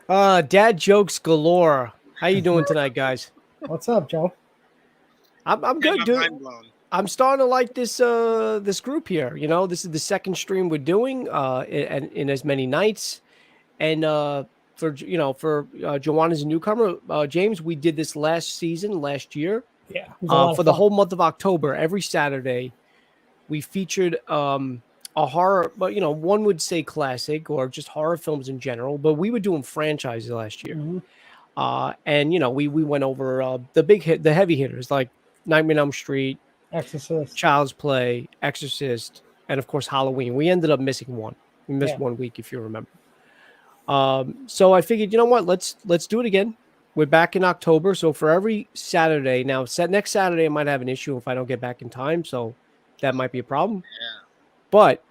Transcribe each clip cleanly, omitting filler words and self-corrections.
Dad jokes galore. How you doing tonight, guys? What's up, Joe? I'm good, My dude. mind blown. I'm starting to like this group here. You know, this is the second stream we're doing in as many nights. And for Juwaan as a newcomer, James, we did this last year. Yeah, it was a lot For of the fun. whole month of October, every Saturday, we featured a horror, but one would say classic or just horror films in general. But we were doing franchises last year. Mhm. And we went over the heavy hitters like Nightmare on Elm Street, Exorcist. Child's Play, Exorcist, and of course Halloween. We ended up missing one. We missed Yeah. 1 week, if you remember. So I figured, you know what? Let's do it again. We're back in October, so for every Saturday now, next Saturday I might have an issue if I don't get back in time, so that might be a problem. Yeah. But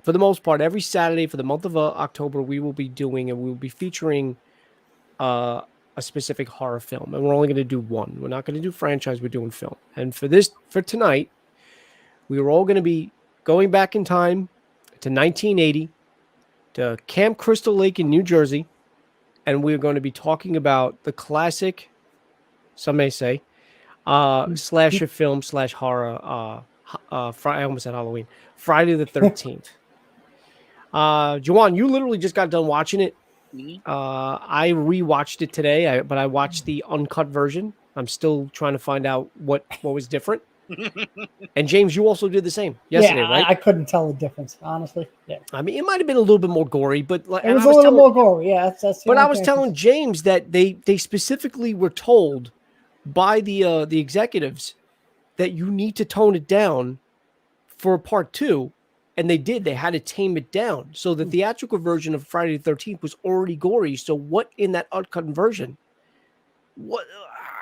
for the most part, every Saturday for the month of October, we will be doing and we will be featuring a specific horror film, and we're only going to do one. We're not going to do franchise. We're doing film. And for tonight, we were all going to be going back in time to 1980 to Camp Crystal Lake in New Jersey, and we're going to be talking about the classic, some may say, slasher film / horror. I almost said Halloween. Friday the 13th. Juwaan, you literally just got done watching it. Mhm. I rewatched it today, but I watched the uncut version. I'm still trying to find out what was different. And James, you also did the same yesterday, Yeah, right? I couldn't tell the difference, honestly. Yeah, I mean, it might have been a little bit more gory, but like, it was a little more gory. Yeah, that's. But I was telling James that they specifically were told by the executives that you need to tone it down for part 2. And they did. They had to tame it down. So the theatrical version of Friday the 13th was already gory. So what in that uncut version? What?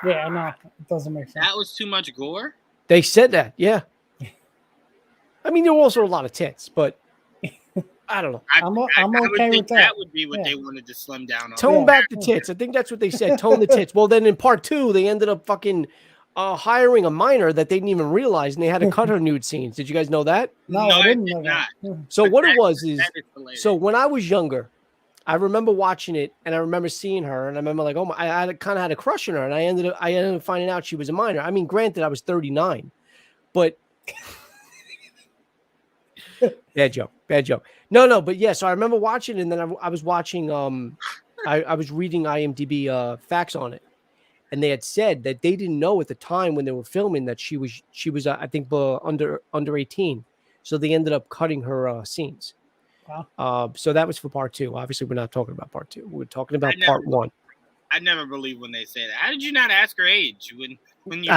Yeah, no, it doesn't make sense. That was too much gore. They said that, yeah. I mean, there were also a lot of tits, but I don't know. I'm I would okay think with that. would be what they wanted to slim down on. Tone back the tits. I think that's what they said. Tone the tits. Well, then in part 2, they ended up fucking hiring a minor that they didn't even realize, and they had to cut her nude scenes. Did you guys know that? No, I didn't know that. So But what that- it was is, that is hilarious. so when I was younger, I remember watching it, and I remember seeing her, and I remember like, oh my, I kind of had a crush on her, and I ended up finding out she was a minor. I mean, granted, I was 39, but bad joke. No, but yeah. So I remember watching it, and then I was watching. I was reading IMDb facts on it, and they had said that they didn't know at the time when they were filming that she was I think under 18, so they ended up cutting her scenes. Wow. So that was for part 2. Obviously, we're not talking about part 2. We're talking about part 1. I never believe when they say that. How did you not ask her age when you?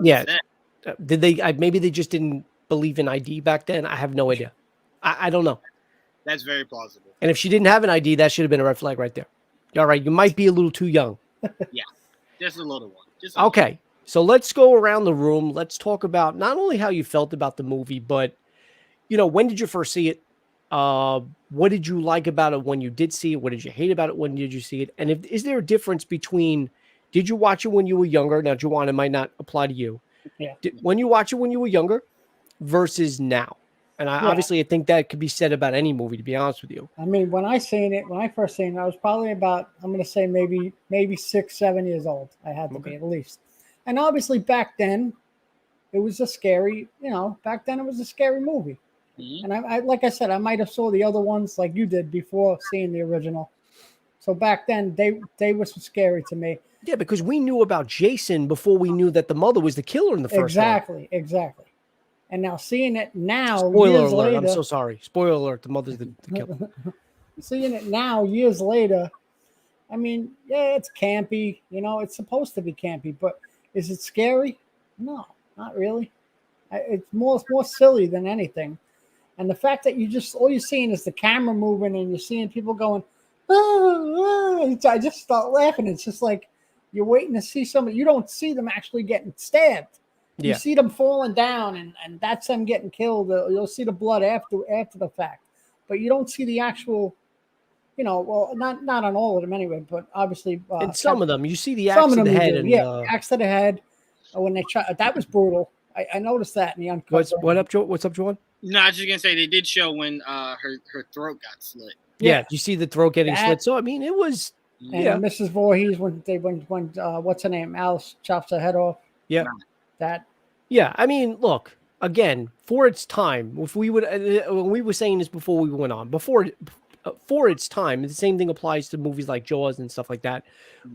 Yeah. Did they? Maybe they just didn't believe in ID back then. I have no idea. I don't know. That's very plausible. And if she didn't have an ID, that should have been a red flag right there. All right, you might be a little too young. Yeah, just a little one. Okay, so let's go around the room. Let's talk about not only how you felt about the movie, but when did you first see it? What did you like about it when you did see it? What did you hate about it when did you see it? And is there a difference between did you watch it when you were younger? Now, Juwaan, it might not apply to you. Yeah. When you watch it when you were younger versus now. And obviously, I think that could be said about any movie, to be honest with you. I mean, when I first seen it, I was probably about, I'm going to say maybe 6, 7 years old. I had to be at least. And obviously back then, it was a scary, back then it was a scary movie. Mm-hmm. And I like I said, I might have saw the other ones like you did before seeing the original. So back then, they were scary to me. Yeah, because we knew about Jason before we knew that the mother was the killer in the first one. Exactly. And now seeing it now, spoiler years alert! later, I'm so sorry. Spoiler alert! The mother's the killer. Seeing it now, years later, I mean, yeah, it's campy. It's supposed to be campy, but is it scary? No, not really. It's more silly than anything. And the fact that all you're seeing is the camera moving, and you're seeing people going, I just start laughing. It's just like you're waiting to see somebody. You don't see them actually getting stabbed. You see them falling down, and that's them getting killed. You'll see the blood after the fact, but you don't see the actual, well, not on all of them anyway, but obviously. And some of them, you see the axe to the head. And, axe to the head. When they try, that was brutal. I noticed that in the uncut. What's up, Joe? What's up, Juwaan? No, I was just gonna say they did show when her throat got slit. Yeah, you see the throat getting That- slit. So I mean, it was And yeah, Mrs. Voorhees when what's her name? Alice chops her head off. yeah, That yeah. I mean, look again for its time. If we would, when we were saying this before we went on, for its time, the same thing applies to movies like Jaws and stuff like that.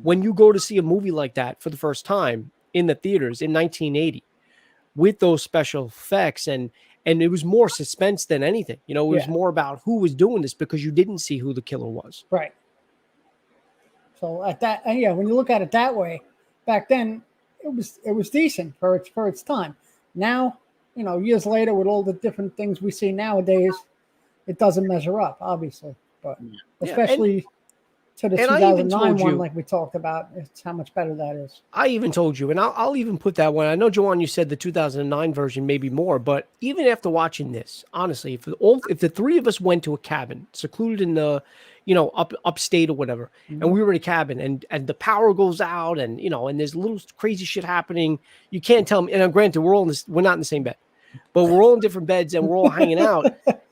When you go to see a movie like that for the first time in the theaters in 1980 with those special effects and it was more suspense than anything. You know, it was Yeah. more about who was doing this because you didn't see who the killer was. right. So at that, and yeah, when you look at it that way, back then it was decent for its time. Now, years later with all the different things we see nowadays, it doesn't measure up, obviously. But Yeah, especially to the and I even 2009 told one, you- like we talked about, it's how much better that is. I even told you, and I'll even put that one. I know, Juwaan, you said the 2009 version, maybe more, but even after watching this, honestly, if the three of us went to a cabin secluded in the, upstate or whatever, and we were in a cabin and the power goes out and and there's little crazy shit happening, you can't tell me. And granted, we're not in the same bed, but we're all in different beds and we're all hanging out.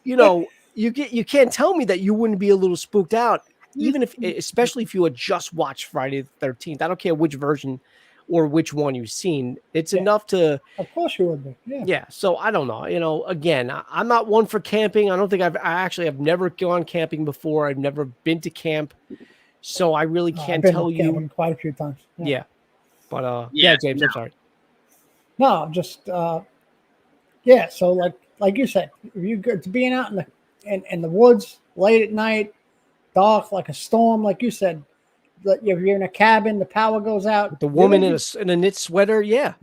You can't tell me that you wouldn't be a little spooked out. Even especially if you had just watched Friday the 13th, I don't care which version or which one you've seen. It's enough to, Of course you would be. Yeah. yeah. So I don't know. Again, I'm not one for camping. I don't think I've never gone camping before. I've never been to camp, so I really I've can't been tell to camping you. quite a few times. Yeah, but Yeah, James, I'm sorry. No, just yeah. So like you said, if you go to being out in the woods late at night, dark like a storm, like you said, if you're in a cabin, the power goes out. The woman in a knit sweater, yeah.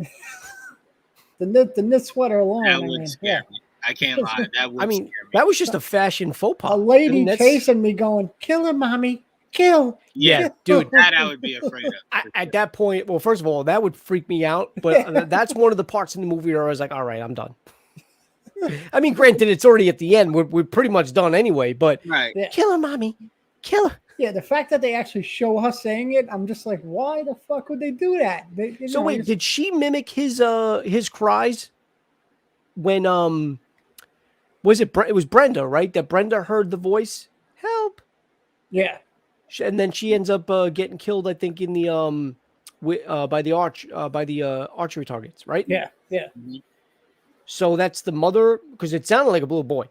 the knit sweater alone. That would scare me. I can't lie. That would I mean, scare me. that was just a fashion faux pas. A lady I mean, that's- chasing me, going, "Kill her, mommy, kill." Yeah, dude. That I would be afraid of. At that point, well, first of all, that would freak me out. But that's one of the parts in the movie where I was like, all right, I'm done. I mean, granted, it's already at the end. We're pretty much done anyway, but Right. Yeah. kill her, mommy. Kill her. Yeah, the fact that they actually show her saying it, I'm just like, why the fuck would they do that? So wait, did she mimic his cries when was it it was Brenda, right? That Brenda heard the voice, help. Yeah. And then she ends up getting killed, I think, in the by the archery targets, right? Yeah. Yeah. So that's the mother, because it sounded like a little boy.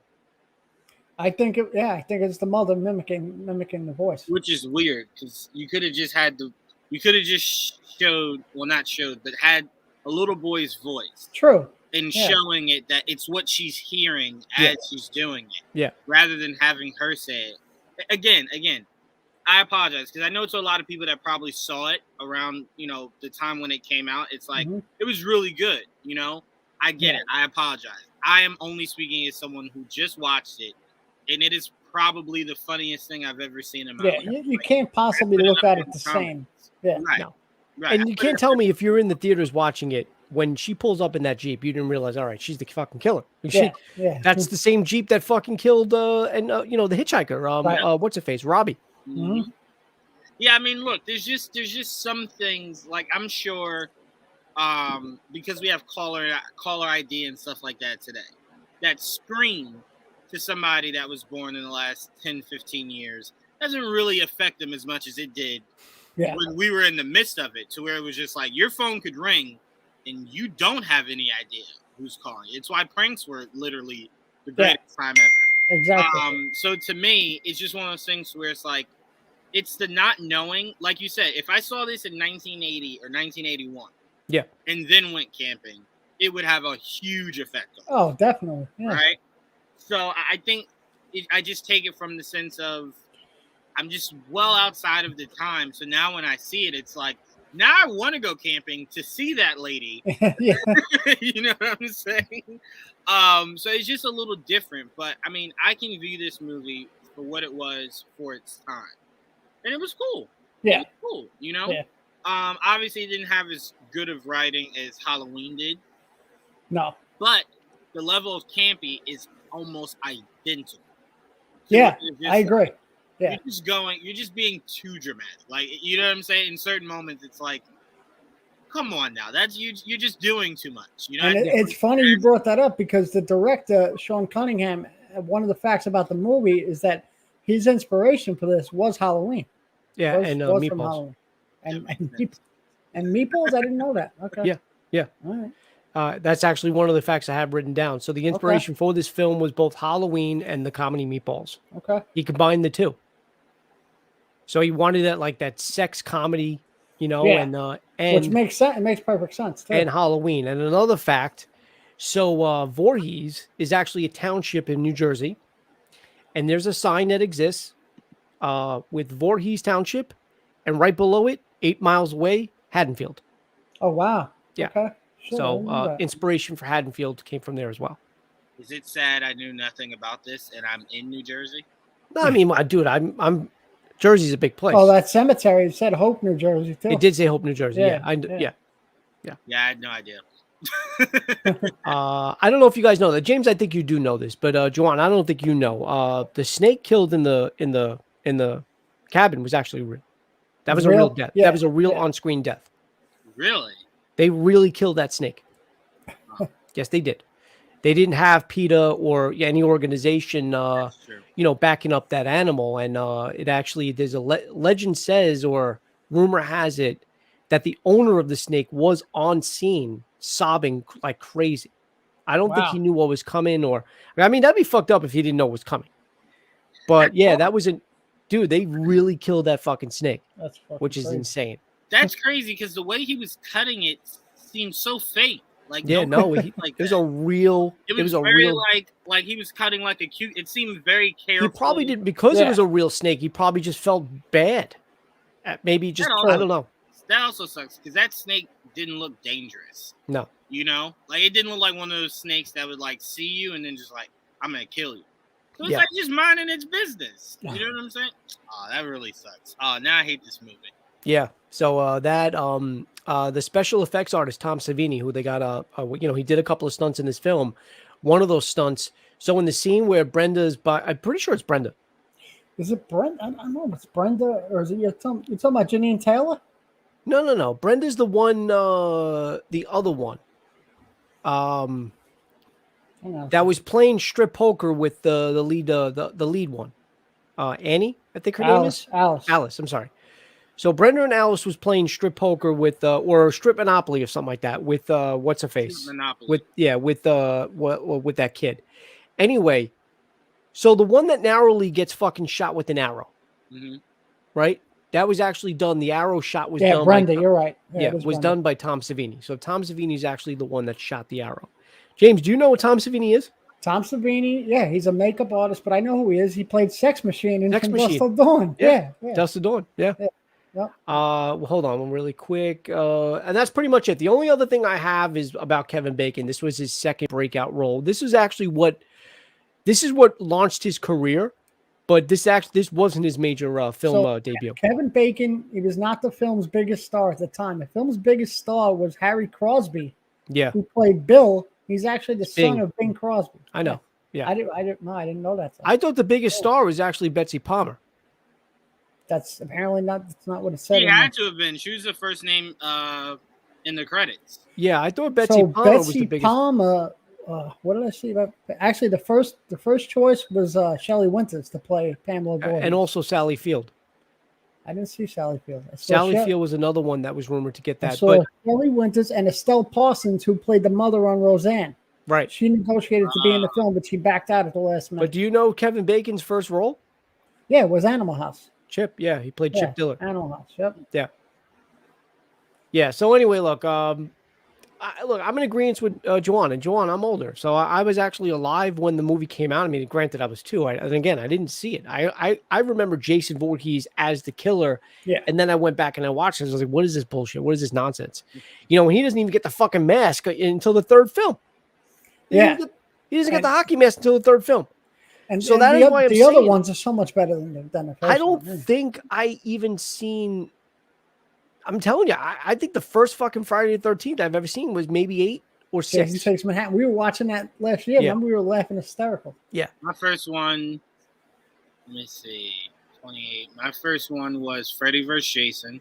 I think it's the mother mimicking the voice. Which is weird because you could have just had not showed, but had a little boy's voice True. and Yeah. showing it that it's what she's hearing as she's doing it. Yeah. Rather than having her say it. Again, I apologize because I know to a lot of people that probably saw it around, the time when it came out. It's like, it was really good. I get it. I apologize. I am only speaking as someone who just watched it. And it is probably the funniest thing I've ever seen in my life. You can't possibly look at it the same. Yeah. Right. No. Right. And you can't tell me if you're in the theaters watching it, when she pulls up in that Jeep, you didn't realize, all right, she's the fucking killer. Yeah. That's the same Jeep that fucking killed the hitchhiker. Right. What's her face? Robbie. Mhm. Yeah, I mean, look, there's just some things like I'm sure because we have caller ID and stuff like that today that scream to somebody that was born in the last 10, 15 years doesn't really affect them as much as it did when we were in the midst of it, to where it was just like your phone could ring and you don't have any idea who's calling. It's why pranks were literally the greatest time ever. Exactly. So to me, it's just one of those things where it's like, it's the not knowing. Like you said, if I saw this in 1980 or 1981, and then went camping, it would have a huge effect on me. Oh, definitely. Yeah. Right? So I think I just take it from the sense of I'm just well outside of the time. So now when I see it, it's like, now I want to go camping to see that lady. Yeah. You know what I'm saying? So it's just a little different. But, I mean, I can view this movie for what it was for its time. And it was cool. Yeah. It was cool, Yeah. Obviously, it didn't have as good of writing as Halloween did. No. But the level of campy is almost identical. Yeah, I agree. Yeah. You're just being too dramatic. Like, you know what I'm saying? In certain moments, it's like, come on now. That's you're just doing too much. And it's funny you brought that up because the director, Sean Cunningham, one of the facts about the movie is that his inspiration for this was Halloween. Yeah, Was, and was from meatballs. Halloween. And, Yeah, and, makes sense. and meatballs, I didn't know that. Okay. Yeah, yeah. All right. That's actually one of the facts I have written down. So the inspiration for this film was both Halloween and the comedy Meatballs. Okay. He combined the two. So he wanted that sex comedy, Yeah. and Which makes sense. It makes perfect sense too. and Halloween. And another fact, so Voorhees is actually a township in New Jersey, and there's a sign that exists with Voorhees Township, and right below it, 8 miles away, Haddonfield. Oh wow. Yeah. Okay. Shit, I didn't know So that. inspiration for Haddonfield came from there as well. Is it sad I knew nothing about this and I'm in New Jersey? No, I mean, dude, I'm Jersey's a big place. Oh, that cemetery said Hope, New Jersey too. It did say Hope, New Jersey. Yeah, Yeah, yeah. Yeah, I had no idea. I don't know if you guys know that, James. I think you do know this, but Juwaan, I don't think you know. The snake killed in the cabin was actually real. That was a real death. Yeah, That was a real yeah. on-screen death. Really? They really killed that snake. Yes, they did. They didn't have PETA or any organization, That's true. backing up that animal. And it actually, there's a legend says, or rumor has it, that the owner of the snake was on scene sobbing like crazy. I don't think Wow. he knew what was coming, I mean, that'd be fucked up if he didn't know what was coming. But yeah, that was dude, they really killed that fucking snake, That's fucking which is crazy. insane. That's crazy because the way he was cutting it seemed so fake. Like Yeah, no, it was a real, It was a very real, like he was cutting like a cute. It seemed very careful. he probably didn't, because it Yeah. was a real snake, he probably just felt bad. Maybe just, I don't know. That also sucks because that snake didn't look dangerous. No. Like it didn't look like one of those snakes that would like see you and then just like, I'm gonna kill you. So it's Yeah. like just minding its business. You know what I'm saying? Oh, that really sucks. Oh, now I hate this movie. Yeah. So the special effects artist Tom Savini, who they got he did a couple of stunts in this film. One of those stunts. So in the scene where Brenda's I'm pretty sure it's Brenda. Is it Brenda? I don't know if it's Brenda or is it you're talking about Janine Taylor? No. Brenda's the one. The other one. Hang on. That was playing strip poker with the lead the lead one. Annie, I think her name is Alice. I'm sorry. So Brenda and Alice was playing strip poker with or strip monopoly or something like that with what's her face? Monopoly. With that kid. Anyway, so the one that narrowly gets fucking shot with an arrow. Mm-hmm. Right? That was actually done. The arrow shot was Yeah, done Brenda, by, you're right. it was done by Tom Savini. So Tom Savini is actually the one that shot the arrow. James, do you know what Tom Savini is? Tom Savini, yeah, he's a makeup artist, but I know who he is. He played Sex Machine in Sex From Machine. Dusk Till Dawn. Yeah. Dust to Dawn. Yeah. Yep. Well, hold on really quick. And that's pretty much it. The only other thing I have is about Kevin Bacon. This was his second breakout role. This is what launched his career, but this wasn't his major film debut. Kevin Bacon, he was not the film's biggest star at the time. The film's biggest star was Harry Crosby. Yeah. Who played Bill. He's actually the son of Bing Crosby. I know. Yeah. I didn't know that. I thought the biggest star was actually Betsy Palmer. That's apparently not. That's not what it said. She had to have been. She was the first name in the credits. Yeah, I thought Betsy Palmer was the biggest. Palmer. What did I see about? Actually, the first choice was Shelley Winters to play Pamela Voorhees. And also Sally Field. I didn't see Sally Field. Sally Field was another one that was rumored to get that. I saw Shelley Winters and Estelle Parsons, who played the mother on Roseanne. Right. She negotiated to be in the film, but she backed out at the last minute. But do you know Kevin Bacon's first role? Yeah, it was Animal House. Chip. Yeah, he played Chip Dillard. Animal House. Yep. Yeah. Yeah. So anyway, look, I'm in agreement with Juwaan. And Juwaan, I'm older, so I was actually alive when the movie came out. I mean, granted, I was 2. And again, I didn't see it. I remember Jason Voorhees as the killer. Yeah. And then I went back and I watched it. I was like, what is this bullshit? What is this nonsense? When he doesn't even get the fucking mask until the third film. He doesn't get the hockey mask until the third film. And so that is why the other ones are so much better than the first I don't one. think I even seen. I'm telling you, I think the first fucking Friday the 13th I've ever seen was maybe 8 or 6. Jason Takes Manhattan. We were watching that last year. Yeah. Remember, we were laughing hysterical. Yeah. My first one, let me see, 28. My first one was Freddy vs. Jason.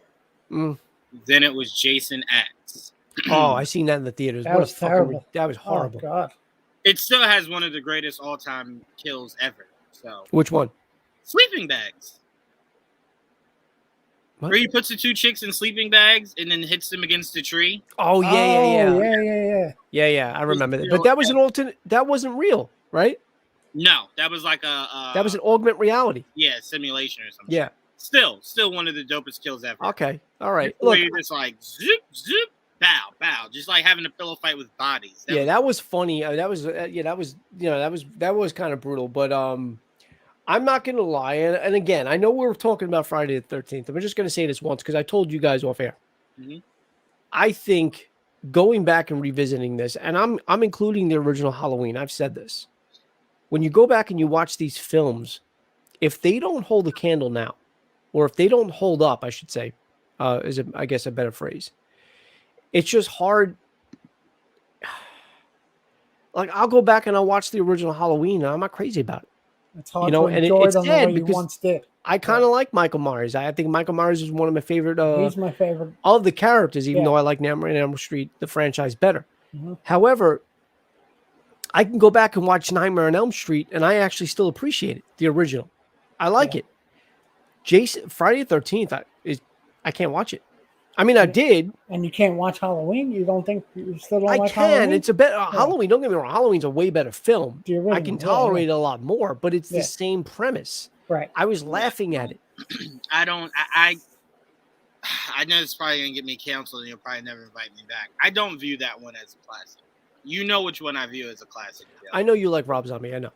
Mm. Then it was Jason X. Oh, I seen that in the theaters. That was terrible. That was horrible. Oh, God. It still has one of the greatest all-time kills ever. So which one? Sleeping bags. What? Where he puts the 2 chicks in sleeping bags and then hits them against the tree. Oh yeah, yeah, Oh, yeah, yeah. yeah. I remember that. But that was an alternate. That wasn't real, right? No, that was like That was an augment reality. Yeah, simulation or something. Yeah. Still one of the dopest kills ever. Okay. All right. Where Look, you're just like zoop, zoop, bow, just like having a pillow fight with bodies. that was funny. That was that was kind of brutal. But I'm not gonna lie, and again, I know we're talking about Friday the 13th. I'm just gonna say this once because I told you guys off air. Mm-hmm. I think going back and revisiting this, and I'm including the original Halloween. I've said this. When you go back and you watch these films, if they don't hold a candle now, or if they don't hold up, I should say, is I guess a better phrase. It's just hard. Like I'll go back and I'll watch the original Halloween, and I'm not crazy about it. It's hard You know, to and enjoy it's them the sad way you because once did. I kind of like Michael Myers. I think Michael Myers is one of my favorite. He's my favorite. Of the characters, even Yeah. though I like Nightmare on Elm Street, the franchise, better. Mm-hmm. However, I can go back and watch Nightmare on Elm Street, and I actually still appreciate it, the original. I like it. Friday the 13th, I can't watch it. I mean, I did. And you can't watch Halloween? You don't think you still don't I like can. Halloween? It's a better Halloween. Don't get me wrong. Halloween's a way better film. The original, I can tolerate it a lot more, but it's Yeah. the same premise. Right. I was laughing at it. I know it's probably gonna get me canceled, and you'll probably never invite me back. I don't view that one as a classic. You know which one I view as a classic. I know you like Rob Zombie. I know.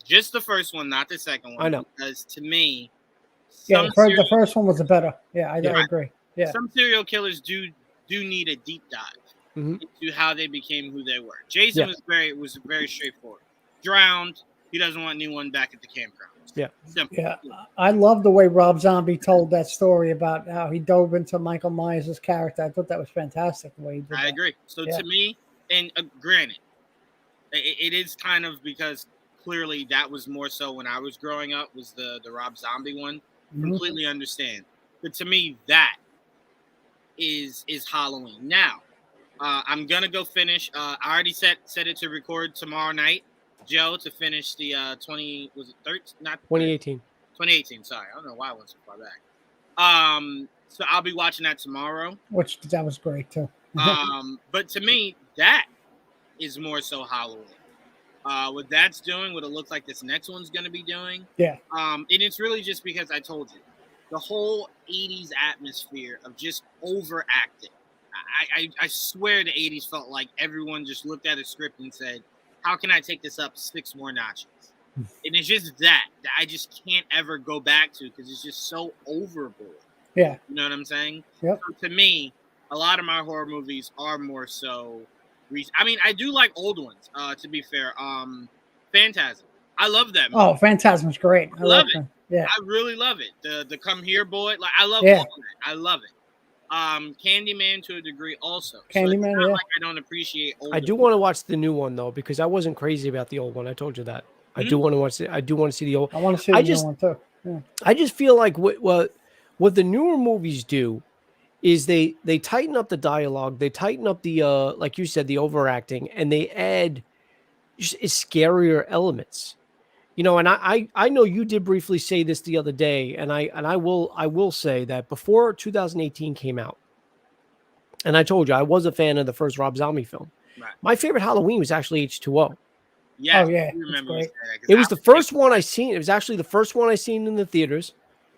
Just the first one, not the second one. I know. Because to me, Yeah, the first one was the better. Yeah, I agree. Yeah. Some serial killers do need a deep dive into how they became who they were. Jason was very straightforward. Drowned. He doesn't want anyone back at the campground. Yeah. Simple. Yeah. I love the way Rob Zombie told that story about how he dove into Michael Myers' character. I thought that was fantastic the way he did I that. agree. So to me, and granted, it is kind of because clearly that was more so when I was growing up was the Rob Zombie one. Mm-hmm. Completely understand. But to me, that is Halloween. Now, I'm gonna go finish. I already set it to record tomorrow night, Joe, to finish the 2018. 2018. Sorry, I don't know why I went so far back. So I'll be watching that tomorrow. Which that was great too. But to me, that is more so Halloween. What that's doing, what it looks like this next one's gonna be doing. Yeah. And it's really just because I told you. The whole 80s atmosphere of just overacting. I swear the 80s felt like everyone just looked at a script and said, how can I take this up 6 more notches? And it's just that I just can't ever go back to because it's just so overboard. Yeah. You know what I'm saying? Yep. So to me, a lot of my horror movies are more so. I mean, I do like old ones, to be fair. Phantasm. I love that movie. Oh, Phantasm's great. I love it. him. Yeah. I really love it. The Come Here Boy. Like I love all of it. I love it. Candyman to a degree also. Candyman, so like I don't appreciate old. I do want to watch the new one though because I wasn't crazy about the old one. I told you that. I do want to watch it. I do want to see the old. I want to see the new one too. Yeah. I just feel like what the newer movies do is they tighten up the dialogue, they tighten up the like you said, the overacting, and they add just scarier elements. You know, and I know you did briefly say this the other day, and I will say that before 2018 came out, and I told you I was a fan of the first Rob Zombie film. Right. My favorite Halloween was actually H2O. Yeah, oh yeah, remember great. It was the first one I seen. It was actually the first one I seen in the theaters.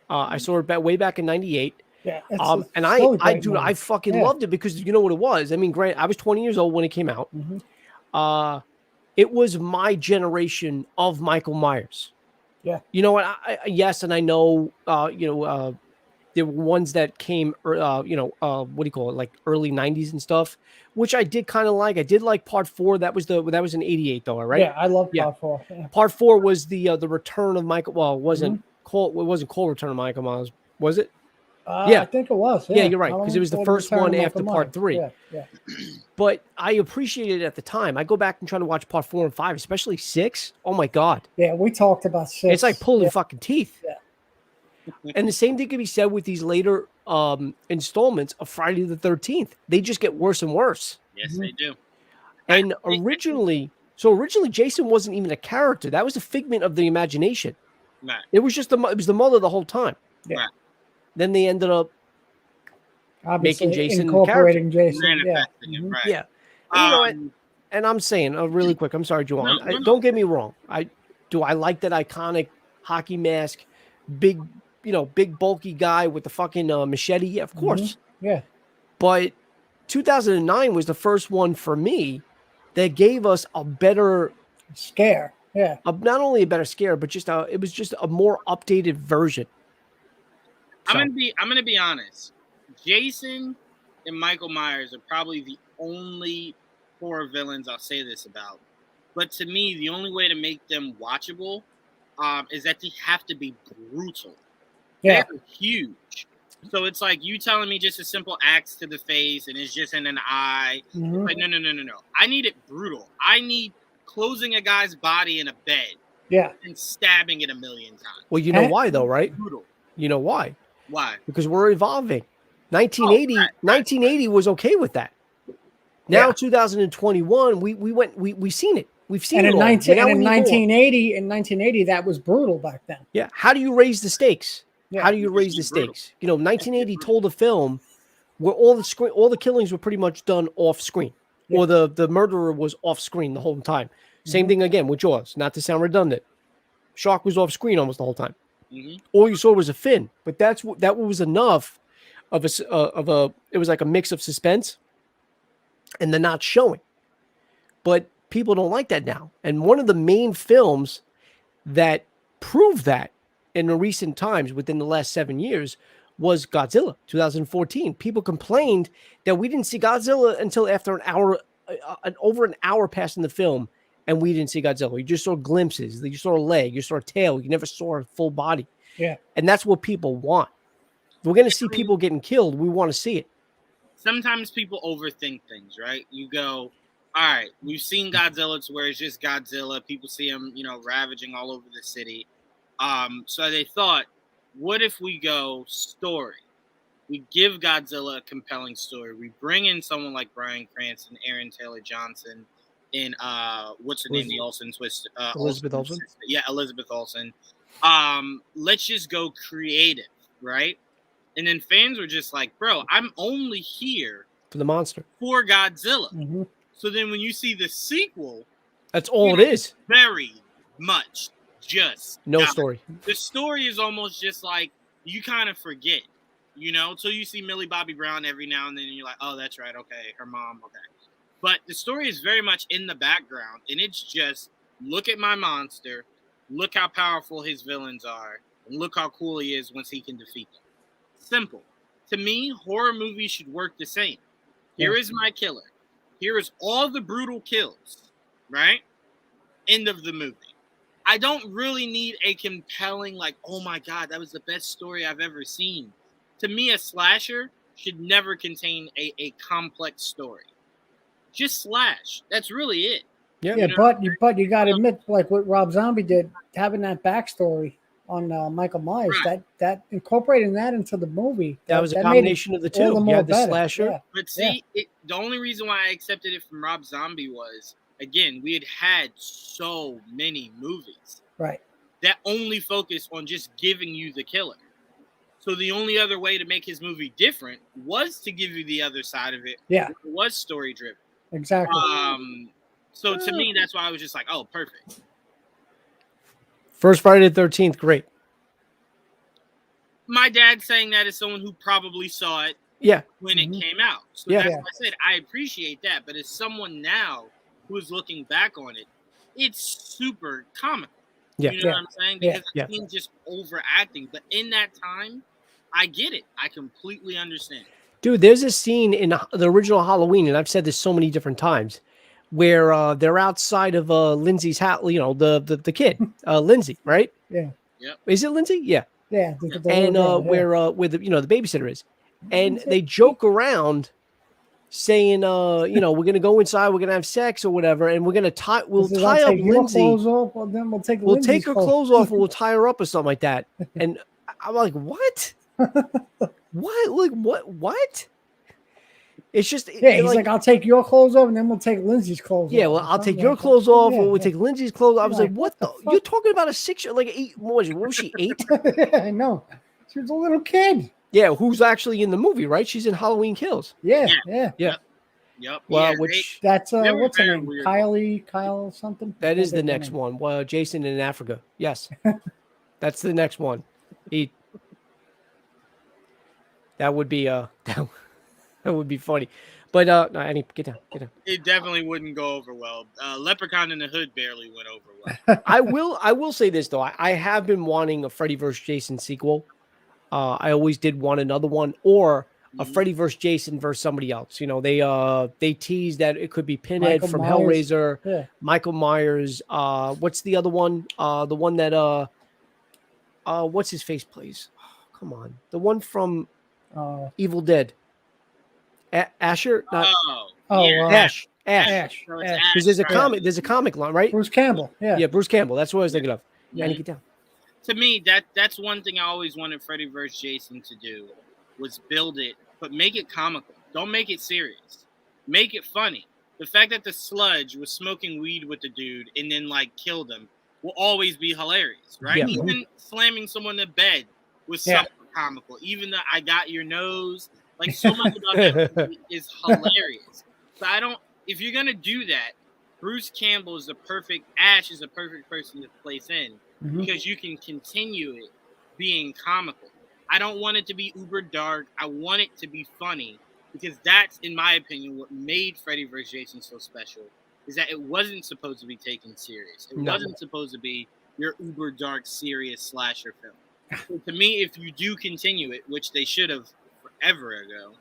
I saw it way back in '98. Yeah, and I fucking loved it because you know what it was. I mean, great. I was 20 years old when it came out. Mm-hmm. It was my generation of Michael Myers. Yeah. You know what? Yes, and I know. There were ones that came. What do you call it? Like early '90s and stuff, which I did kind of like. I did like Part 4. That was in '88 though, right? Yeah, I love Part 4. Yeah. Part 4 was the return of Michael. Well, it wasn't called. It wasn't called Return of Michael Myers, was it? Yeah, I think it was. Yeah, you're right, because it was the first one after Part 3. Yeah. But I appreciated it at the time. I go back and try to watch Part 4 and 5, especially 6. Oh my God. Yeah, we talked about 6. It's like pulling fucking teeth. Yeah. And the same thing can be said with these later installments of Friday the 13th. They just get worse and worse. Yes, they do. And originally Jason wasn't even a character. That was a figment of the imagination. Right. It was just it was the mother the whole time. Yeah. Right. Then they ended up Obviously, making Jason incorporating Jason. Yeah. Manifesting it, Mhm. right. yeah. And, you know, Um, and I'm saying really quick. I'm sorry, Juwaan. No. Don't get me wrong. I like that iconic hockey mask, big, big bulky guy with the fucking machete. Yeah, of course. Yeah. But 2009 was the first one for me that gave us a better, Scare. Yeah. not only a better scare, but it was just a more updated version. I'm gonna be honest. Jason and Michael Myers are probably the only horror villains I'll say this about. But to me, the only way to make them watchable is that they have to be brutal. Yeah. They're huge. So it's like you telling me just a simple axe to the face and it's just in an eye. Mhm. Like, no. I need it brutal. I need closing a guy's body in a bed Yeah. and stabbing it a million times. Well, you know why though, right? Brutal. You know why? Why? Because we're evolving. 1980, right. 1980 was okay with that. Now Yeah. 2021, we've seen it. We've seen And it in all. 1980, that was brutal back then. Yeah. How do you raise the stakes? Yeah. How do you raise the stakes? 1980 told a film where all the killings were pretty much done off screen, or the murderer was off screen the whole time. Same thing again with Jaws. Not to sound redundant, Shark was off screen almost the whole time. All you saw was a fin, but that was enough of it was like a mix of suspense and the not showing. But people don't like that now. And one of the main films that proved that in the recent times, within the last 7 years, was Godzilla 2014. People complained that we didn't see Godzilla until after over an hour passed in the film, and we didn't see Godzilla. You just saw glimpses. You saw a leg. You saw a tail. You never saw a full body. Yeah. And that's what people want. If we're going to see people getting killed, we want to see it. Sometimes people overthink things, right? You go, all right, we've seen Godzilla to where it's just Godzilla. People see him, ravaging all over the city. So they thought, what if we go story? We give Godzilla a compelling story. We bring in someone like Bryan Cranston, Aaron Taylor Johnson, and what's her name? The Olsen twist. Elizabeth Olsen. Yeah, Elizabeth Olsen. Let's just go creative, right? And then fans were just like, bro, I'm only here for the monster, for Godzilla. Mm-hmm. So then when you see the sequel, that's all it is. Very much just no story. The story is almost just like you kind of forget, So you see Millie Bobby Brown every now and then, and you're like, oh, that's right. Okay, her mom. Okay. But the story is very much in the background, and it's just look at my monster, look how powerful his villains are, and look how cool he is once he can defeat them. Simple. To me, horror movies should work the same. Here is my killer. Here is all the brutal kills, right? End of the movie. I don't really need a compelling, like, oh my God, that was the best story I've ever seen. To me, a slasher should never contain a complex story. Just slash. That's really it. Yeah, but you got to admit, like what Rob Zombie did, having that backstory on Michael Myers, that incorporating that into the movie. That was a combination of the two. You had the slasher. Yeah. But see, the only reason why I accepted it from Rob Zombie was, again, we had so many movies. Right. That only focus on just giving you the killer. So the only other way to make his movie different was to give you the other side of it. Yeah. It was story driven. Exactly. So to me, that's why I was just like, oh, perfect. First Friday the 13th, great. My dad saying that as someone who probably saw it when it came out. So that's why I said I appreciate that. But as someone now who is looking back on it, it's super comical. Yeah. You know what I'm saying? Because it seems just overacting. But in that time, I get it. I completely understand. Dude, there's a scene in the original Halloween, and I've said this so many different times, where they're outside of Lindsay's house, the kid, Lindsay, right? Yeah. Yep. Is it Lindsay? Yeah. Yeah. And where the babysitter is. And they joke around saying, we're gonna go inside, we're gonna have sex or whatever, and we'll tie up Lindsay. Then we'll take her clothes off and we'll tie her up or something like that. And I'm like, what? What? Like what? It's just Yeah, he's like, I'll take your clothes off, and then we'll take Lindsay's clothes. Yeah, off well, or I'll take something your like that. clothes off, Yeah, or we'll yeah. take Lindsay's clothes. I was like, What what the the? fuck? You're talking about a 6 like 8? What was she 8? Yeah, I know. She was a little kid. Yeah, who's actually in the movie, right? She's in Halloween Kills. Yeah, Yeah. yeah. Yeah. Yep. Well, Yeah, which That's they were what's her very name? weird. Kyle something. that I is think the her next name. one. Well, Jason in Africa. Yes, that's the next one. That would be that would be funny. But no, Annie, get down. It definitely wouldn't go over well. Leprechaun in the Hood barely went over well. I will say this though. I have been wanting a Freddy vs. Jason sequel. I always did want another one, or a Mhm. Freddy vs. Jason versus somebody else. You know, they teased that it could be Pinhead Michael from Myers. Hellraiser, Yeah. Michael Myers. What's the other one? The one that what's his face plays? Oh, come on, the one from Evil Dead. Asher, not Yeah. Ash. Ash. So it's Ash. Because there's a right? comic. There's a comic line, right? Bruce Campbell. Yeah. Yeah, Bruce Campbell. That's what I was thinking of. Yeah. Annie, get down. To me, that's one thing I always wanted Freddy vs. Jason to do was build it, but make it comical. Don't make it serious. Make it funny. The fact that the sludge was smoking weed with the dude and then like killed him will always be hilarious, right? Yeah. Even slamming someone in bed was something comical. Even the I got your nose, like so much about that movie is hilarious. So if you're gonna do that, Bruce Campbell is Ash is the perfect person to place in. Because you can continue it being comical. I don't want it to be uber dark. I want it to be funny because that's, in my opinion, what made Freddy vs. Jason so special is that it wasn't supposed to be taken serious. It wasn't supposed to be your uber dark, serious slasher film. So to me, if you do continue it, which they should have forever ago,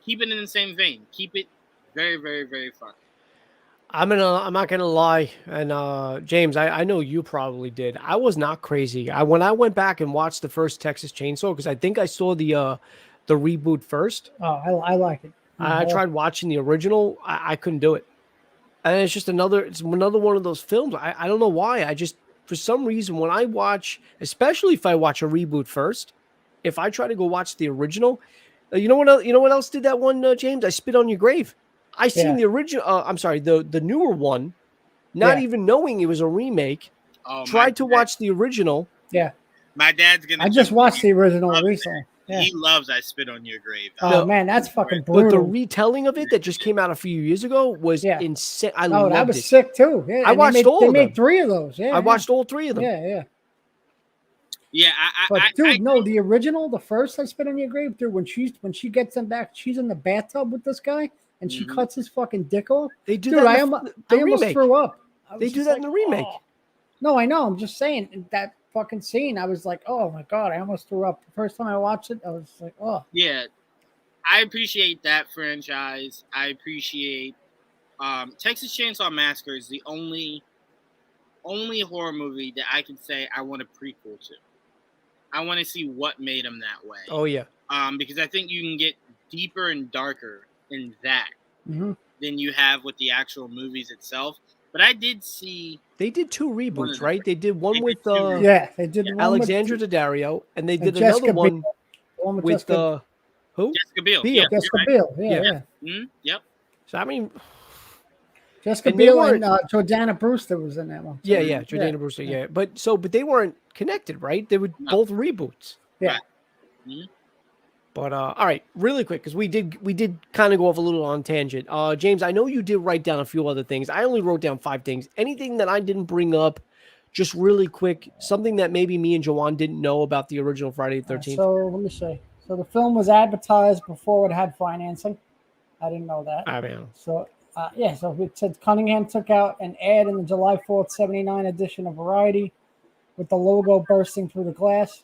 keep it in the same vein. Keep it very, very, very fun. I'm not gonna lie, and James, I know you probably did. I was not crazy. When I went back and watched the first Texas Chainsaw, because I think I saw the reboot first. Oh, I like it. I tried watching the original. I couldn't do it, and it's just another one of those films. I don't know why. I just, for some reason, when I watch, especially if I watch a reboot first, if I try to go watch the original, you know what else did that one, James? I Spit on Your Grave. I seen the original. I'm sorry, the newer one, not even knowing it was a remake. Tried to watch the original. Yeah, my dad's gonna. I just watched the original recently. Yeah. He loves I Spit on Your Grave. Oh man, that's fucking brutal. But the retelling of it that just came out a few years ago was insane. I loved it. That was sick too. Yeah, I watched all of them. They made 3 of those. Yeah, I watched all 3 of them. Yeah. Yeah, but dude, no, the original, the first I Spit on Your Grave, dude. When she gets him back, she's in the bathtub with this guy, and she cuts his fucking dick off. They do dude, that. I almost threw up. They do that in the remake. Oh. No, I know. I'm just saying that fucking scene. I was like, oh my god, I almost threw up. The first time I watched it, I was like, oh. Yeah, I appreciate that franchise. I appreciate Texas Chainsaw Massacre is the only horror movie that I can say I want a prequel to. I want to see what made them that way. Oh yeah. Because I think you can get deeper and darker in that than you have with the actual movies itself. But I did see they did 2 reboots, right? They did one with they did Alexandra Daddario, and they did Jessica another one with Jessica, who? Jessica Biel. Biel. Yeah, Jessica right. Biel. Yeah. Yep. So I mean, Jessica Biel and Jordana Brewster was in that one. Yeah, Jordana Brewster. Yeah, but they weren't connected, right? They were both reboots. Yeah. Right. Mm-hmm. But all right, really quick, because we did kind of go off a little on tangent. James, I know you did write down a few other things. I only wrote down 5 things. Anything that I didn't bring up, just really quick, something that maybe me and Juwaan didn't know about the original Friday the 13th. So let me see. So the film was advertised before it had financing. I didn't know that. I mean, so so it said Cunningham took out an ad in the July 4th, 79 edition of Variety with the logo bursting through the glass.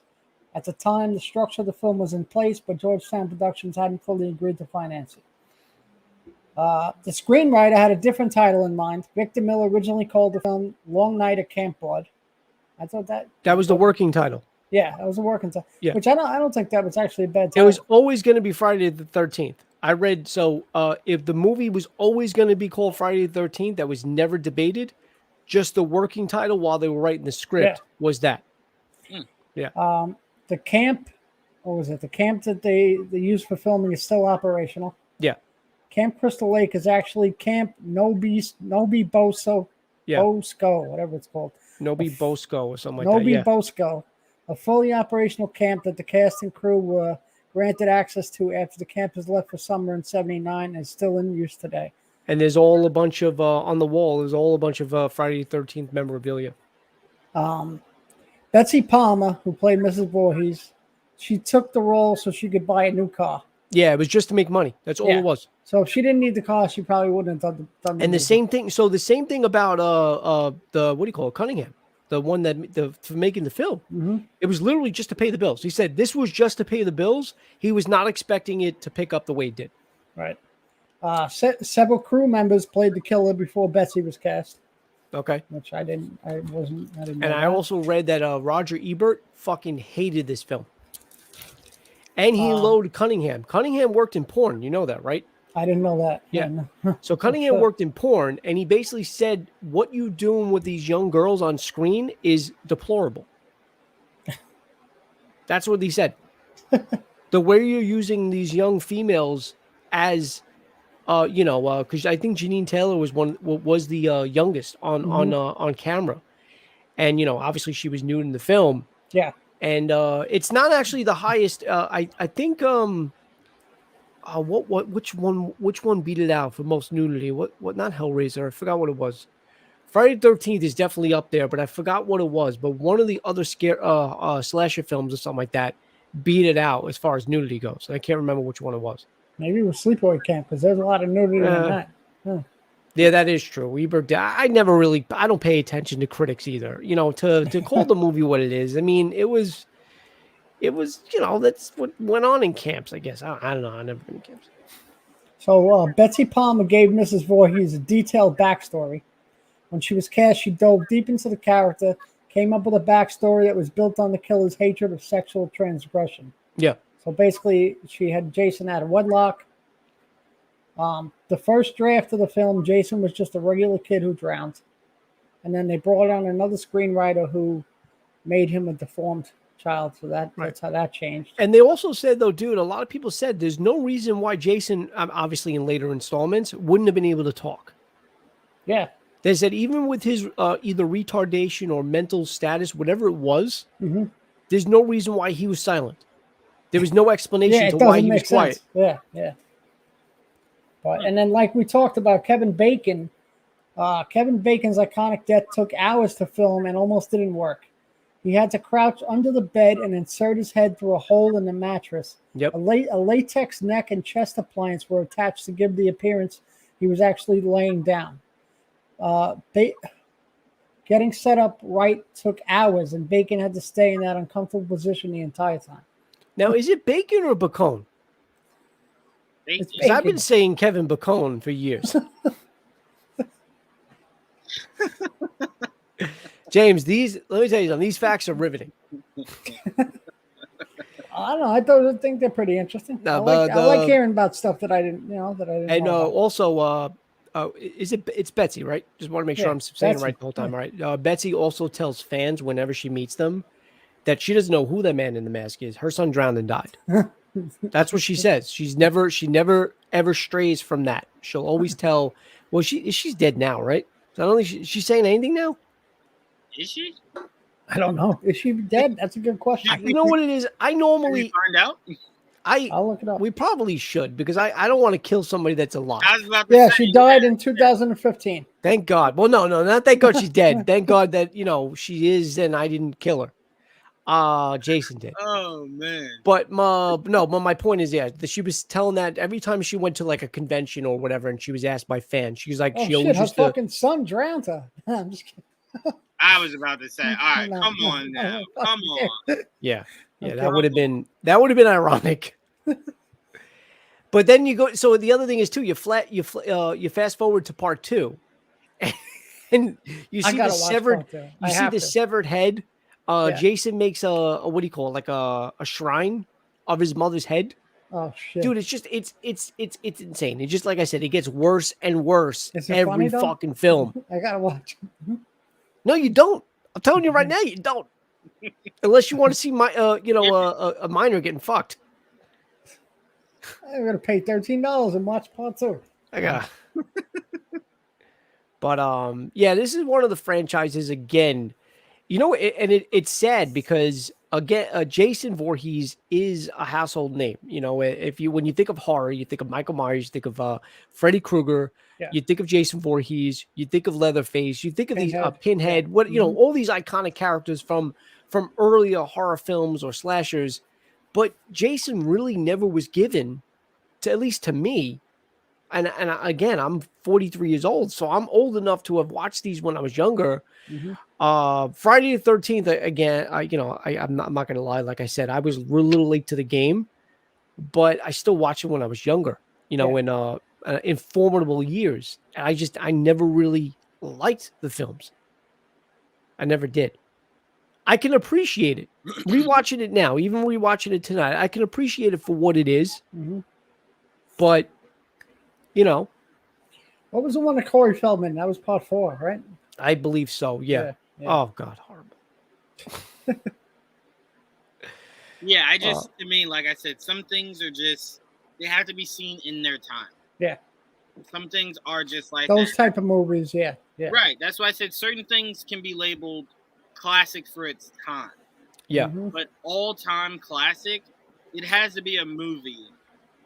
At the time, the structure of the film was in place, but Georgetown Productions hadn't fully agreed to finance it. The screenwriter had a different title in mind. Victor Miller originally called the film Long Night at Camp Blood. I thought that was the working title. Yeah, that was a working title. Yeah. Which I don't think that was actually a bad title. It was always going to be Friday the 13th. I read, if the movie was always going to be called Friday the 13th, that was never debated. Just the working title while they were writing the script was that. Yeah. The camp, what was it? The camp that they used for filming is still operational. Camp Crystal Lake is actually Camp Nobi Boso Yeah. Bosco, whatever it's called. Nobi Bosco or something like Nobi that. Yeah. Bosco, a fully operational camp that the cast and crew were granted access to after the camp was left for summer in '79 and is still in use today. And there's all a bunch of on the wall. There's all a bunch of Friday the 13th memorabilia. Betsy Palmer, who played Mrs. Voorhees, she took the role so she could buy a new car. Yeah, it was just to make money. That's all Yeah. it was. So if she didn't need the car, she probably wouldn't have done the And the movie. same thing. So the same thing about the what do you call it, Cunningham, the one that for making the film. Mm-hmm. It was literally just to pay the bills. He said this was just to pay the bills. He was not expecting it to pick up the way it did. Right. Several crew members played the killer before Betsy was cast, Okay. which I didn't. I didn't. Know And that. I also read that Roger Ebert fucking hated this film. And he loathed Cunningham. Cunningham worked in porn. You know that, right? I didn't know that. Yeah. No. So Cunningham worked in porn, and he basically said, what you doing with these young girls on screen is deplorable. That's what he said. The way you're using these young females as, because I think Janine Taylor was the youngest on camera, and obviously she was nude in the film. Yeah. And it's not actually the highest. I think which one beat it out for most nudity? What not Hellraiser? I forgot what it was. Friday the 13th is definitely up there, but I forgot what it was. But one of the other slasher films or something like that beat it out as far as nudity goes. I can't remember which one it was. Maybe it was Sleepaway Camp because there's a lot of nudity in that. Huh. Yeah, that is true. Ebert, I don't pay attention to critics either. To call the movie what it is. I mean, it was, that's what went on in camps, I guess. I don't know. I've never been in camps. So Betsy Palmer gave Mrs. Voorhees a detailed backstory. When she was cast, she dove deep into the character, came up with a backstory that was built on the killer's hatred of sexual transgression. Yeah. So basically, she had Jason out of wedlock. The first draft of the film, Jason was just a regular kid who drowned. And then they brought on another screenwriter who made him a deformed child. So that's how that changed. And they also said, though, dude, a lot of people said there's no reason why Jason, obviously in later installments, wouldn't have been able to talk. Yeah. They said even with his either retardation or mental status, whatever it was, there's no reason why he was silent. There was no explanation to why he was quiet. Yeah, yeah. But and then, like we talked about, Kevin Bacon's iconic death took hours to film and almost didn't work. He had to crouch under the bed and insert his head through a hole in the mattress. Yep. A latex neck and chest appliance were attached to give the appearance he was actually laying down. Getting set up right took hours, and Bacon had to stay in that uncomfortable position the entire time. Now, is it Bacon or Bacone? Because I've been saying Kevin Bacone for years. James, let me tell you something. These facts are riveting. I don't know. I think they're pretty interesting. No, I like hearing about stuff that I didn't, And know about. also, it's Betsy, right? Just want to make sure I'm saying it right the whole time, right? Betsy also tells fans whenever she meets them that she doesn't know who that man in the mask is. Her son drowned and died. That's what she says. She never ever strays from that. She'll always tell. Well, she's dead now, right? So I don't think she's saying anything now. Is she? I don't know. Is she dead? That's a good question. You know what it is? I normally find out. I'll look it up. We probably should because I don't want to kill somebody that's alive. I was about to say, she died in 2015. Thank God. Well, no, not thank God she's dead. Thank God that she is, and I didn't kill her. Jason did. Oh man. But my point is, that she was telling that every time she went to like a convention or whatever, and she was asked by fans, she was like, "Oh she shit, always her used to." Fucking son drowned her. I'm just kidding. I was about to say, all right, come on now, come on. Yeah, Okay. that would have been ironic. But then you go. So the other thing is too, you fast forward to part 2, and you see the severed head. Jason makes a what do you call it? Like a shrine of his mother's head. Oh shit, dude! It's just it's insane. It's just like I said, it gets worse and worse every fucking film. I gotta watch. No, you don't. I'm telling you right now, you don't. Unless you want to see a minor getting fucked. I'm gonna pay $13 and watch part 2. I got. But yeah, this is one of the franchises again. You know, it's sad because again, Jason Voorhees is a household name. You know, if you when you think of horror, you think of Michael Myers, you think of Freddy Krueger, Yeah. you think of Jason Voorhees, you think of Leatherface, you think of these Pinhead. Yeah. What you know, all these iconic characters from earlier horror films or slashers. But Jason really never was given, to at least to me. And again, I'm 43 years old, so I'm old enough to have watched these when I was younger. Friday the 13th again. I'm not gonna lie. Like I said, I was a little late to the game, but I still watched it when I was younger. You know, in formidable years. And I never really liked the films. I never did. I can appreciate it. Rewatching it now, even rewatching it tonight, I can appreciate it for what it is. But you know, what was the one of Corey Feldman? That was part 4, right? I believe so. Yeah. Oh God, horrible. Yeah, I mean, like I said, some things are just they have to be seen in their time. Yeah. Some things are just like those type of movies. Yeah. Right. That's why I said certain things can be labeled classic for its time. Yeah. But all-time classic, it has to be a movie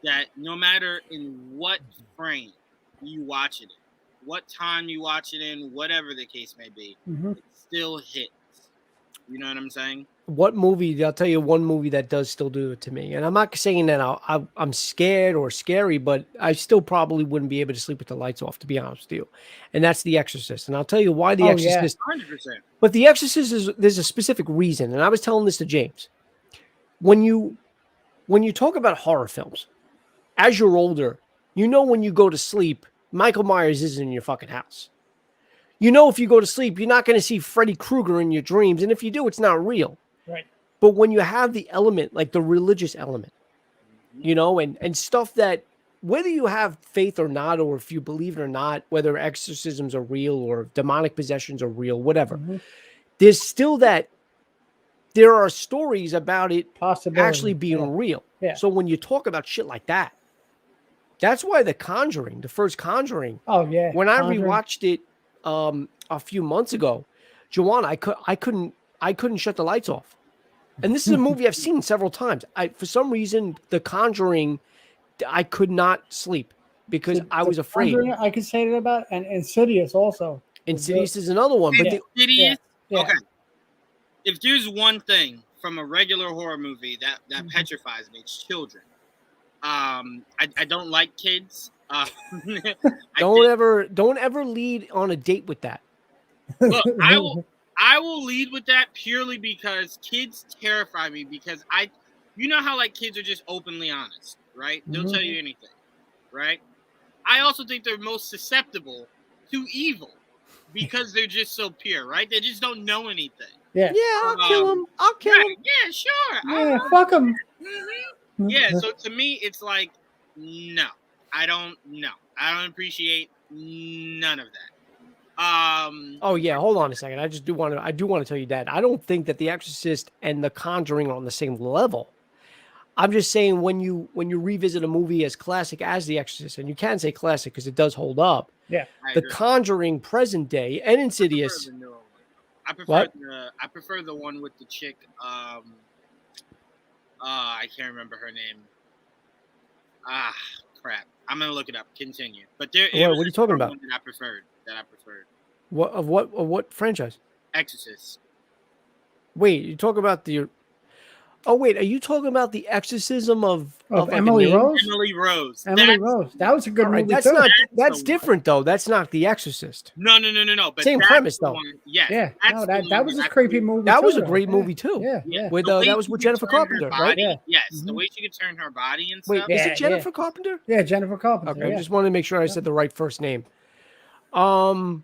that no matter in what frame you watch it in, what time you watch it in, whatever the case may be, it still hits. You know what I'm saying? What movie? I'll tell you one movie that does still do it to me. And I'm not saying that I'm scared or scary, but I still probably wouldn't be able to sleep with the lights off, to be honest with you. And that's The Exorcist. And I'll tell you why The Exorcist. 100%. But The Exorcist there's a specific reason. And I was telling this to James. When you talk about horror films, as you're older, you know when you go to sleep, Michael Myers isn't in your fucking house. You know if you go to sleep, you're not going to see Freddy Krueger in your dreams. And if you do, it's not real. Right. But when you have the element, like the religious element, you know, and stuff that, whether you have faith or not, or if you believe it or not, whether exorcisms are real or demonic possessions are real, whatever, there's still that, there are stories about it actually being real. Yeah. So when you talk about shit like that, that's why The Conjuring, the first Conjuring. Oh yeah. When I rewatched it a few months ago, Juwaan, I couldn't shut the lights off. And this is a movie I've seen several times. For some reason, The Conjuring, I could not sleep because I was afraid. I could say that about, and Insidious also. Insidious is another one. But Insidious. Okay. If there's one thing from a regular horror movie that petrifies me, it's children. I don't like kids. Don't ever lead on a date with that. Look, I will lead with that purely because kids terrify me, because you know how like kids are just openly honest, right? They'll tell you anything, right? I also think they're most susceptible to evil because they're just so pure, right? They just don't know anything. Yeah. Yeah, I'll kill him. I'll kill him. Yeah, sure. Yeah, fuck him. Yeah, so to me, it's like, no, I don't appreciate none of that. Oh yeah, hold on a second. I do want to tell you that I don't think that The Exorcist and The Conjuring are on the same level. I'm just saying when you revisit a movie as classic as The Exorcist, and you can say classic because it does hold up. Yeah. The Conjuring present day and Insidious. I prefer the one with the chick. I can't remember her name. Crap. I'm gonna look it up. Continue. But what are you talking about? One that I preferred. What franchise? Exorcist. Wait, you talk about the? Oh wait, are you talking about the exorcism of Emily Rose? Emily Rose. Emily Rose. That was a good movie that's too. That's different though. That's not The Exorcist. No. But same premise though. Yeah. No, that was a creepy movie. That was a great movie too. Yeah. With that was with Jennifer Carpenter, right? Yeah. Yes, the way she could turn her body and stuff. Wait, is it Jennifer Carpenter? Yeah, Jennifer Carpenter. Okay, I just wanted to make sure I said the right first name. Juwaan,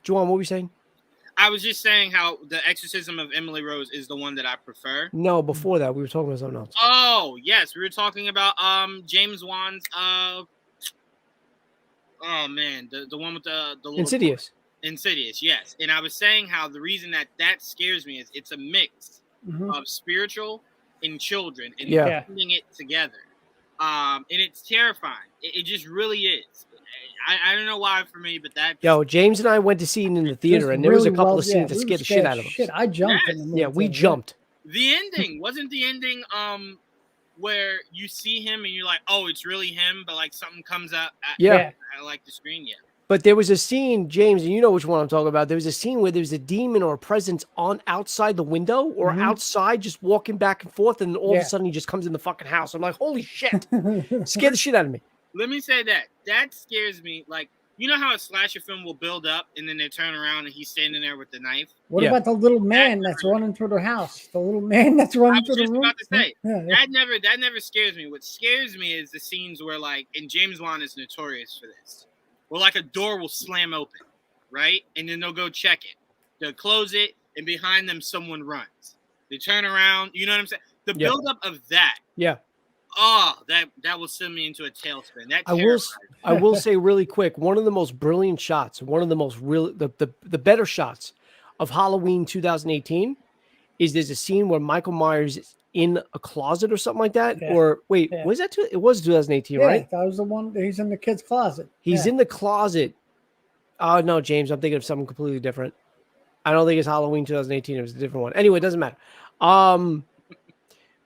what were you saying? I was just saying how The Exorcism of Emily Rose is the one that I prefer. No, before that, we were talking about something else. Oh, yes. We were talking about James Wan's oh man, the one with the little Insidious. Insidious, yes. And I was saying how the reason that scares me is it's a mix of spiritual and children and putting it together. And it's terrifying. It just really is. I don't know why for me, but that's Yo, James and I went to see it in the theater, Just and there was a really couple well- of scenes yeah, that we were scared the shit out of us. Shit, I jumped in the movie. Yeah, we theater, jumped. the ending. Wasn't the ending where you see him and you're like, oh, it's really him, but like something comes up Yeah. at like the screen. Yeah. But there was a scene, James, and you know which one I'm talking about. There was a scene where there was a demon or a presence on outside the window or outside just walking back and forth, and all of a sudden he just comes in the fucking house. I'm like, holy shit. Scared the shit out of me. Let me say that scares me. Like, you know how a slasher film will build up and then they turn around and he's standing there with the knife? What about the little man that's running through the house? The little man that's running through the room? I was just about to say, Yeah. that never scares me. What scares me is the scenes where, like, and James Wan is notorious for this, where like a door will slam open, right? And then they'll go check it. They'll close it, and behind them someone runs. They turn around, you know what I'm saying? The buildup of that. Yeah. Oh, that will send me into a tailspin. That I will say really quick, one of the most brilliant shots, one of the most the better shots of Halloween 2018 is there's a scene where Michael Myers is in a closet or something like that. Yeah. Or wait, Yeah. was that it was 2018, Yeah, right? that was the one. He's in the kid's closet. He's in the closet. Oh no, James, I'm thinking of something completely different. I don't think it's Halloween 2018. It was a different one. Anyway, it doesn't matter.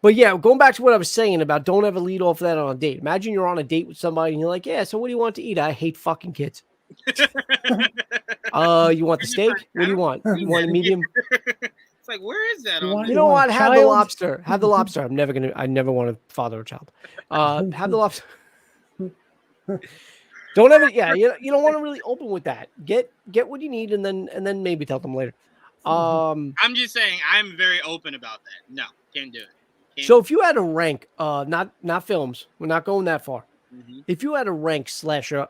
But yeah, going back to what I was saying about don't ever lead off that on a date. Imagine you're on a date with somebody and you're like, yeah, so what do you want to eat? I hate fucking kids. You want the steak? What do you want? You want a medium? It's like, where is that? You know what? Have the lobster. Have the lobster. I never want to father a child. Have the lobster. Don't ever, you don't want to really open with that. Get what you need and then maybe tell them later. I'm just saying I'm very open about that. No, can't do it. So if you had to rank, not films, we're not going that far. Mm-hmm. If you had to rank slasher,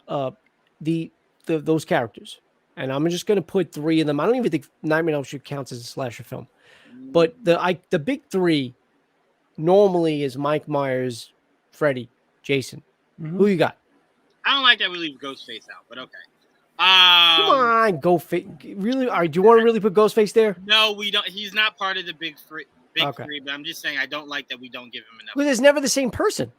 those characters, and I'm just going to put three of them. I don't even think Nightmare on Elm Street counts as a slasher film, but the big three normally is Mike Myers, Freddy, Jason. Mm-hmm. Who you got? I don't like that we leave Ghostface out, but okay. Come on, Ghostface. Really? All right, do you want to really put Ghostface there? No, we don't. He's not part of the big three, Okay. but I'm just saying I don't like that we don't give him enough. Well, there's never the same person.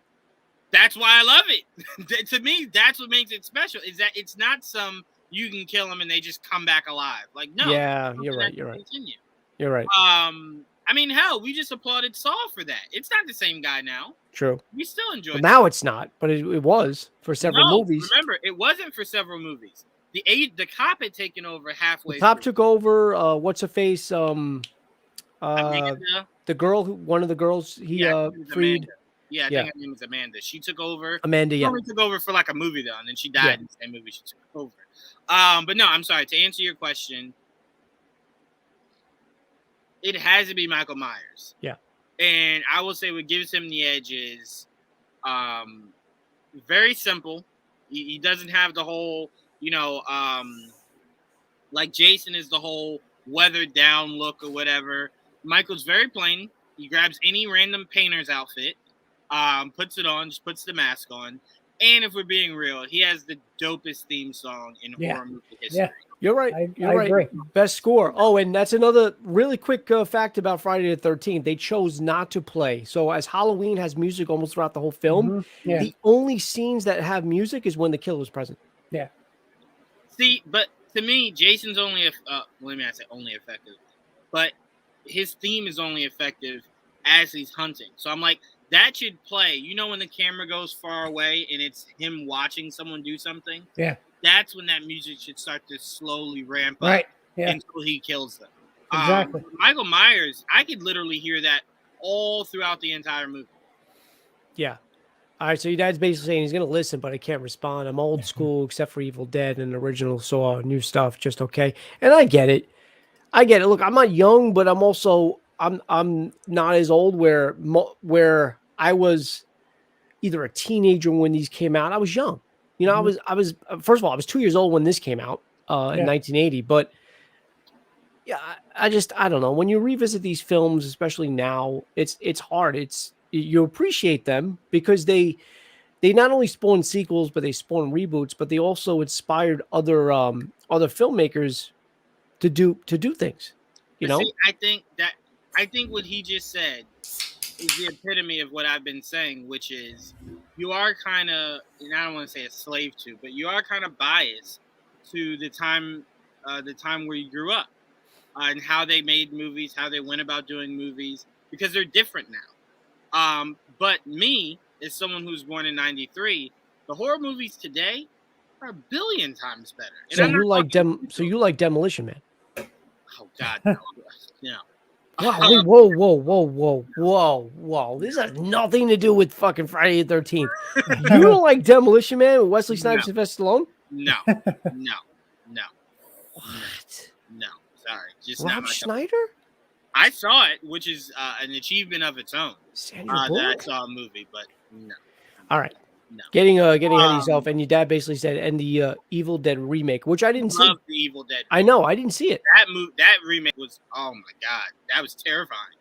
That's why I love it. To me, that's what makes it special. Is that it's not some you can kill them and they just come back alive. Like no. Yeah, you're right. Continue. You're right. I mean, hell, we just applauded Saw for that. It's not the same guy now. True. We still enjoy. Well, now it's not, but it was for several movies. Remember, it wasn't for several movies. The cop had taken over halfway. The cop took over. What's her face? Amanda. The girl one of the girls he freed. Amanda. Yeah, I think her name was Amanda. She took over. Amanda, She only took over for like a movie though, and then she died in the same movie she took over. But no, I'm sorry. To answer your question, it has to be Michael Myers. Yeah. And I will say what gives him the edge is very simple. He doesn't have the whole, like Jason is the whole weathered down look or whatever. Michael's very plain. He grabs any random painter's outfit, puts it on, just puts the mask on. And if we're being real, he has the dopest theme song in horror movie history. Yeah. You're right. You're right. Agree. Best score. Oh, and that's another really quick fact about Friday the 13th. They chose not to play. So as Halloween has music almost throughout the whole film, the only scenes that have music is when the killer's present. Yeah. See, but to me, Jason's only only effective, but his theme is only effective as he's hunting. So I'm like, that should play. You know when the camera goes far away and it's him watching someone do something? Yeah. That's when that music should start to slowly ramp up until he kills them. Exactly. Michael Myers, I could literally hear that all throughout the entire movie. Yeah. All right, so your dad's basically saying he's going to listen, but I can't respond. I'm old school, except for Evil Dead and original Saw, new stuff, just okay. And I get it. Look, I'm not young, but I'm also I'm not as old where I was either a teenager when these came out. I was young. You know, I was first of all, I was 2 years old when this came out in 1980. But yeah, I don't know. When you revisit these films, especially now, it's hard. You appreciate them because they not only spawn sequels, but they spawn reboots. But they also inspired other filmmakers to do things. You know, See, I think what he just said is the epitome of what I've been saying, which is you are kind of, and I don't want to say a slave to, but you are kind of biased to the time where you grew up, and how they made movies, how they went about doing movies, because they're different now. But me, as someone who's born in '93, the horror movies today are a billion times better. And So I'm not you like talking- So you like Demolition Man? Oh God, no. No. Wow! Wait, whoa! This has nothing to do with fucking Friday the 13th. You don't like Demolition Man with Wesley Snipes and Sylvester Stallone? No. No. What? No. Sorry. Just not Rob my cup. Schneider? I saw it, which is an achievement of its own. Sandra That I Bullock? saw a movie, but no. All right. No. Getting ahead of yourself, and your dad basically said, and the Evil Dead remake, which I didn't see. Love the Evil Dead. I know, I didn't see it. That remake was, oh my God, that was terrifying.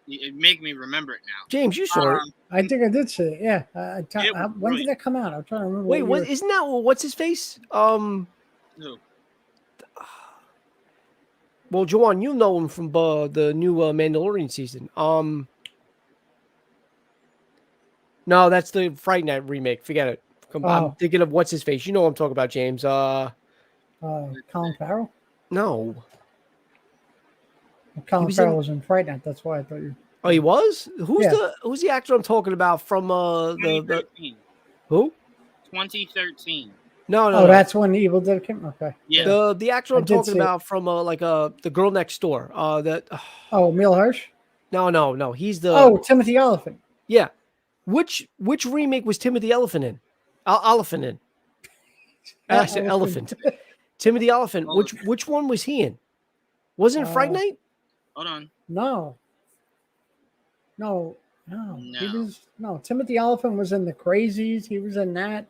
It make me remember it now. James, you saw it. I think I did see it. Yeah. When brilliant. did that come out? I'm trying to remember. Wait, what year. isn't that what's his face? Who? Well, Juwaan, you know him from the new Mandalorian season. No, that's the Fright Night remake. Forget it. I'm thinking of what's his face. You know what I'm talking about, James. Colin Farrell? No. Colin Farrell was in Fright Night. That's why I thought you. Oh, he was? Who's the actor I'm talking about from the 2013. who? 2013. No. That's when the Evil Dead came. Okay. Yeah. The actor I'm talking about from the Girl Next Door. Emil Hirsch? No. He's the Timothy Olyphant. Yeah. Which remake was Timothy Elephant in? Elephant in. I said elephant. Timothy Elephant. Which one was he in? Wasn't it Fright Night? Hold on. No. Timothy Olyphant was in The Crazies. He was in that.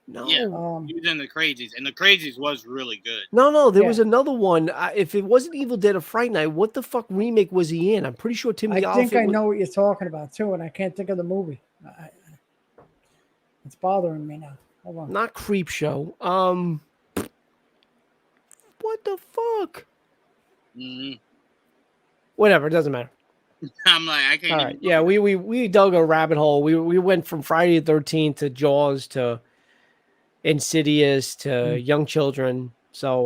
No. Yeah, he was in The Crazies, and The Crazies was really good. No. There was another one. If it wasn't Evil Dead or Fright Night, what the fuck remake was he in? I'm pretty sure Timothy Olyphant. I think I know what you're talking about too, and I can't think of the movie. It's bothering me now. Hold on. Not Creep Show. What the fuck? Mm-hmm. Whatever, it doesn't matter. I'm like, I can't. All right. Yeah, we dug a rabbit hole. We went from Friday the 13th to Jaws to Insidious to Young Children. So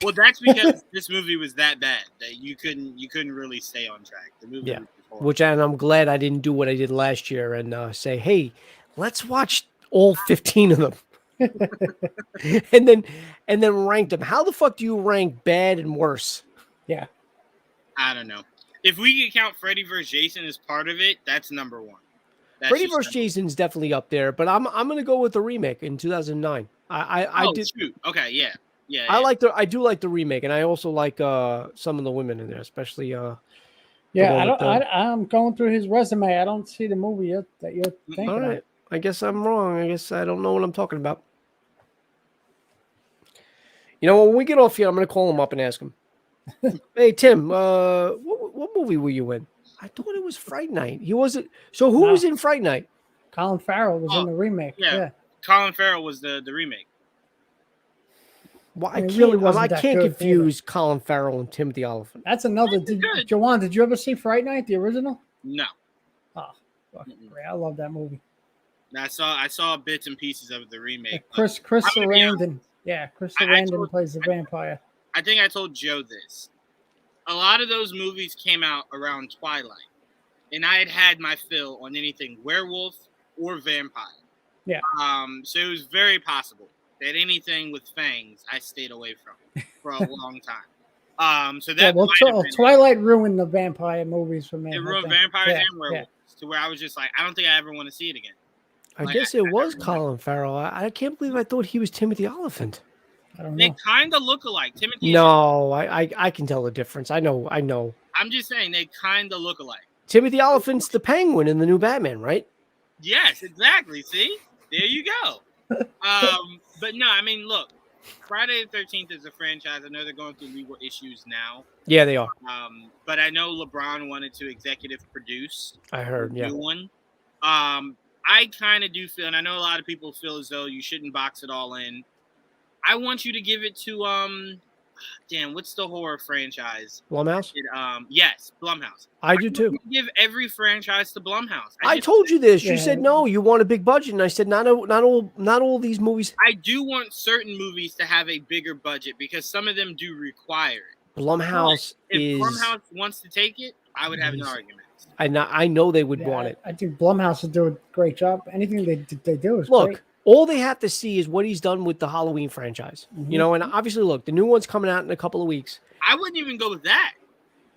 well, that's because this movie was that bad that you couldn't really stay on track. The movie was horrible. And I'm glad I didn't do what I did last year and say, hey, let's watch all 15 of them. and then rank them. How the fuck do you rank bad and worse? Yeah. I don't know. If we could count Freddy vs. Jason as part of it, that's number one. Freddy vs. Jason's definitely up there, but I'm gonna go with the remake in 2009. I did. Shoot. Okay, yeah. I do like the remake, and I also like some of the women in there, especially I'm going through his resume. I don't see the movie yet that you're thinking. All right. Of. I guess I'm wrong. I guess I don't know what I'm talking about. You know, when we get off here, I'm gonna call him up and ask him. Hey Tim, what movie were you in? I thought it was Fright Night. He wasn't. So who was in Fright Night? Colin Farrell was in the remake. Yeah. Colin Farrell was the remake. Well, I can't confuse Colin Farrell and Timothy Olyphant. That's another. Juwaan, did you ever see Fright Night, the original? No. Oh, fucking great! I love that movie. I saw bits and pieces of the remake. Chris Sarandon. Yeah, Chris Sarandon plays the vampire. I think I told Joe this. A lot of those movies came out around Twilight, and I had my fill on anything werewolf or vampire. Yeah. So it was very possible that anything with fangs I stayed away from for a long time. So that Twilight ruined the vampire movies for me. It ruined vampires and werewolves to where I was just like, I don't think I ever want to see it again. I guess it was Colin Farrell. I can't believe I thought he was Timothy Olyphant. I don't know. They kind of look alike. Timothy. No, I can tell the difference. I know. I'm just saying they kind of look alike. Timothy Olyphant's the Penguin in the new Batman, right? Yes, exactly. See, there you go. But no, I mean, look, Friday the 13th is a franchise. I know they're going through legal issues now. Yeah, they are. But I know LeBron wanted to executive produce. I heard. New one. I kind of do feel, and I know a lot of people feel as though you shouldn't box it all in. I want you to give it to damn, what's the horror franchise? Blumhouse. Yes, Blumhouse. I do too. Give every franchise to Blumhouse. I told you this. You Yeah. said no. You want a big budget, and I said not all these movies. I do want certain movies to have a bigger budget because some of them do require it. Blumhouse If Blumhouse wants to take it, I would have no arguments. I know they would want it. I think Blumhouse will do a great job. Anything they do is Look. great. All they have to see is what he's done with the Halloween franchise, Mm-hmm. you know. And obviously, look, the new one's coming out in a couple of weeks. I wouldn't even go with that.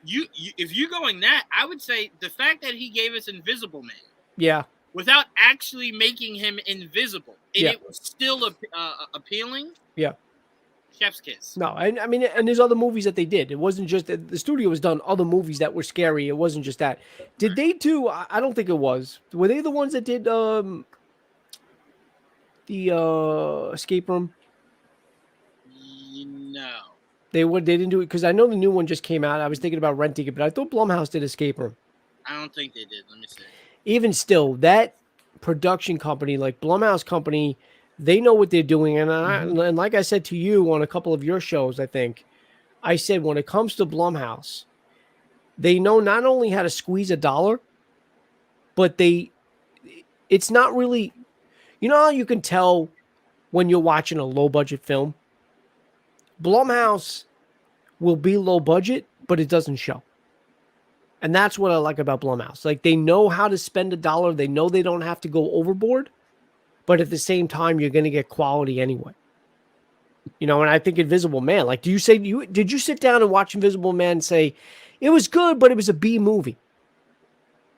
You if you're going that, I would say the fact that he gave us Invisible Man, Yeah, without actually making him invisible, and it was still appealing. Yeah. Chef's kiss. No, I mean, and there's other movies that they did. It wasn't just the studio has done other movies that were scary. It wasn't just that. Did they do? I don't think it was. Were they the ones that did the escape room? No. They didn't do it because I know the new one just came out. I was thinking about renting it, but I thought Blumhouse did escape room. I don't think they did. Let me see. Even still, that production company, like Blumhouse company, they know what they're doing. And and like I said to you on a couple of your shows, I think I said when it comes to Blumhouse, they know not only how to squeeze a dollar, but it's not really, you know how you can tell when you're watching a low budget film? Blumhouse will be low budget, but it doesn't show. And that's what I like about Blumhouse. Like, they know how to spend a dollar. They know they don't have to go overboard, but at the same time, you're going to get quality anyway. You know, and I think Invisible Man, like, did you sit down and watch Invisible Man and say, it was good, but it was a B movie?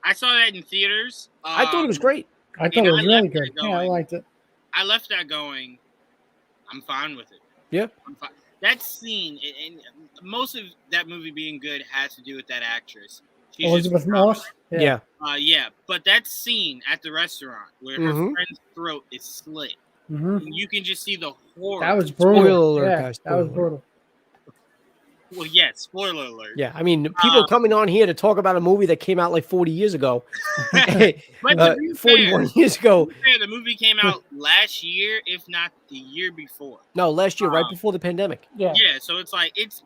I saw that in theaters. I thought it was great. I thought it was really good. Yeah, I liked it. I left that going, I'm fine with it. Yeah. I'm fine. That scene, and most of that movie being good has to do with that actress. She's Elizabeth Moss? Yeah. Yeah, but that scene at the restaurant where her friend's throat is slit, and you can just see the horror. That was brutal. Spoiler alert, yeah, guys. that was brutal. Well, yeah, spoiler alert. Yeah, I mean, people coming on here to talk about a movie that came out like 40 years ago. But to be 41 years ago. fair, the movie came out last year, if not the year before. No, last year, right before the pandemic. Yeah. Yeah, so it's like, if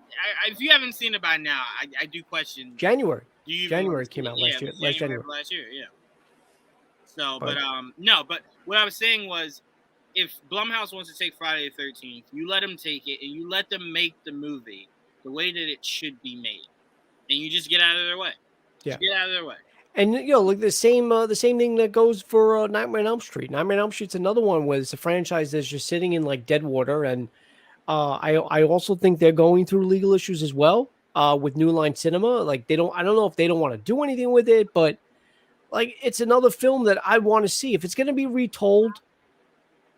you haven't seen it by now, I do question. January. Do you January came out last year. Last January. Last year, yeah. So, but no, but what I was saying was, if Blumhouse wants to take Friday the 13th, you let them take it, and you let them make the movie the way that it should be made, and you just get out of their way. Yeah, just get out of their way. And you know, like the same thing that goes for Nightmare on Elm Street. Nightmare on Elm Street's another one where it's a franchise that's just sitting in like dead water, and I also think they're going through legal issues as well with New Line Cinema. Like I don't know if they don't want to do anything with it, but like it's another film that I want to see if it's going to be retold.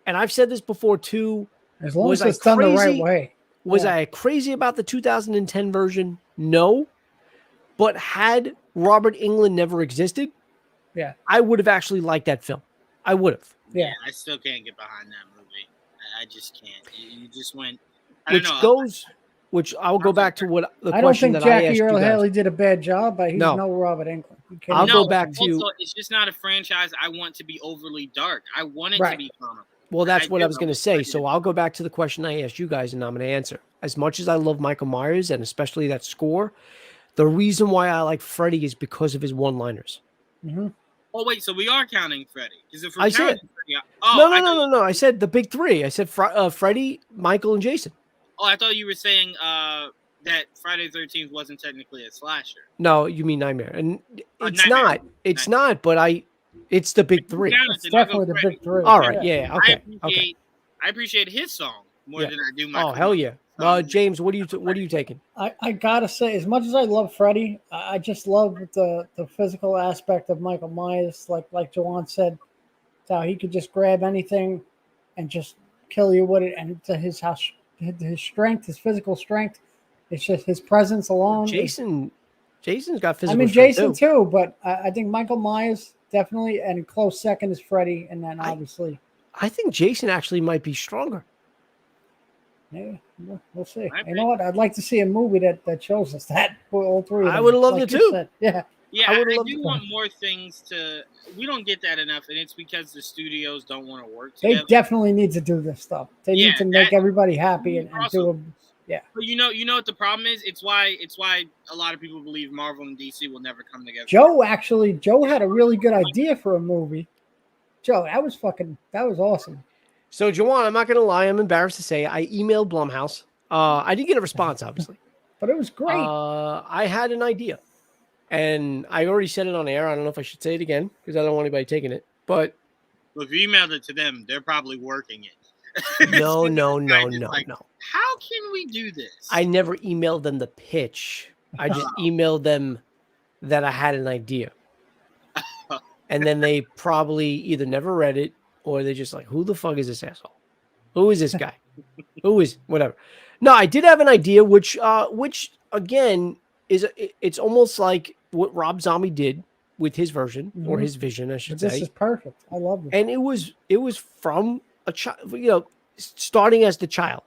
And I've said this before too. As long as it's done the right way. Was I crazy about the 2010 version? No. But had Robert Englund never existed, I would have actually liked that film. I would have. Yeah. I still can't get behind that movie. I just can't. You just went. Which I'll go back to what the I question don't that I think asked Jackie you Earle guys. Haley did a bad job, but he's no Robert Englund. I'll go back to. Also, it's just not a franchise I want to be overly dark. I want it to be comical. Well, that's what I was going to say. So I'll go back to the question I asked you guys, and I'm going to answer. As much as I love Michael Myers, and especially that score, the reason why I like Freddy is because of his one-liners. Mm-hmm. Oh, wait, so we are counting Freddy? I said. Freddy, no. I said the big three. I said Freddy, Michael, and Jason. Oh, I thought you were saying that Friday the 13th wasn't technically a slasher. No, you mean Nightmare. And it's Nightmare. not. It's not, but it's the big three. It's definitely the big three. All right, yeah, okay. I appreciate his song more than I do my. Oh, hell yeah. James, what are you taking? I gotta say, as much as I love Freddy, I just love the physical aspect of Michael Myers. Like Juwaan said, how he could just grab anything and just kill you with it. And to his strength, his physical strength, it's just his presence alone. Jason's got physical. I mean, strength Jason too, but I think Michael Myers definitely, and close second is Freddy, and then obviously. I think Jason actually might be stronger. Yeah, we'll see. You know what? I'd like to see a movie that shows us that for all three. I would have loved it too. Said. Yeah. Yeah, I do want more things to. We don't get that enough, and it's because the studios don't want to work together. They definitely need to do this stuff. They need to make everybody happy and do a. Yeah. But you know what the problem is? It's why a lot of people believe Marvel and DC will never come together. Joe had a really good idea for a movie. Joe, that was awesome. So, Juwaan, I'm not going to lie. I'm embarrassed to say I emailed Blumhouse. I didn't get a response, obviously. But it was great. I had an idea. And I already said it on air. I don't know if I should say it again because I don't want anybody taking it. But Well, if you emailed it to them, they're probably working it. no. How can we do this? I never emailed them the pitch. I just emailed them that I had an idea. And then they probably either never read it or they're just like, who the fuck is this asshole? Who is this guy? Who is whatever? No, I did have an idea, which again it's almost like what Rob Zombie did with his version or his vision, I should say. This is perfect. I love it. And it was from a child, starting as the child,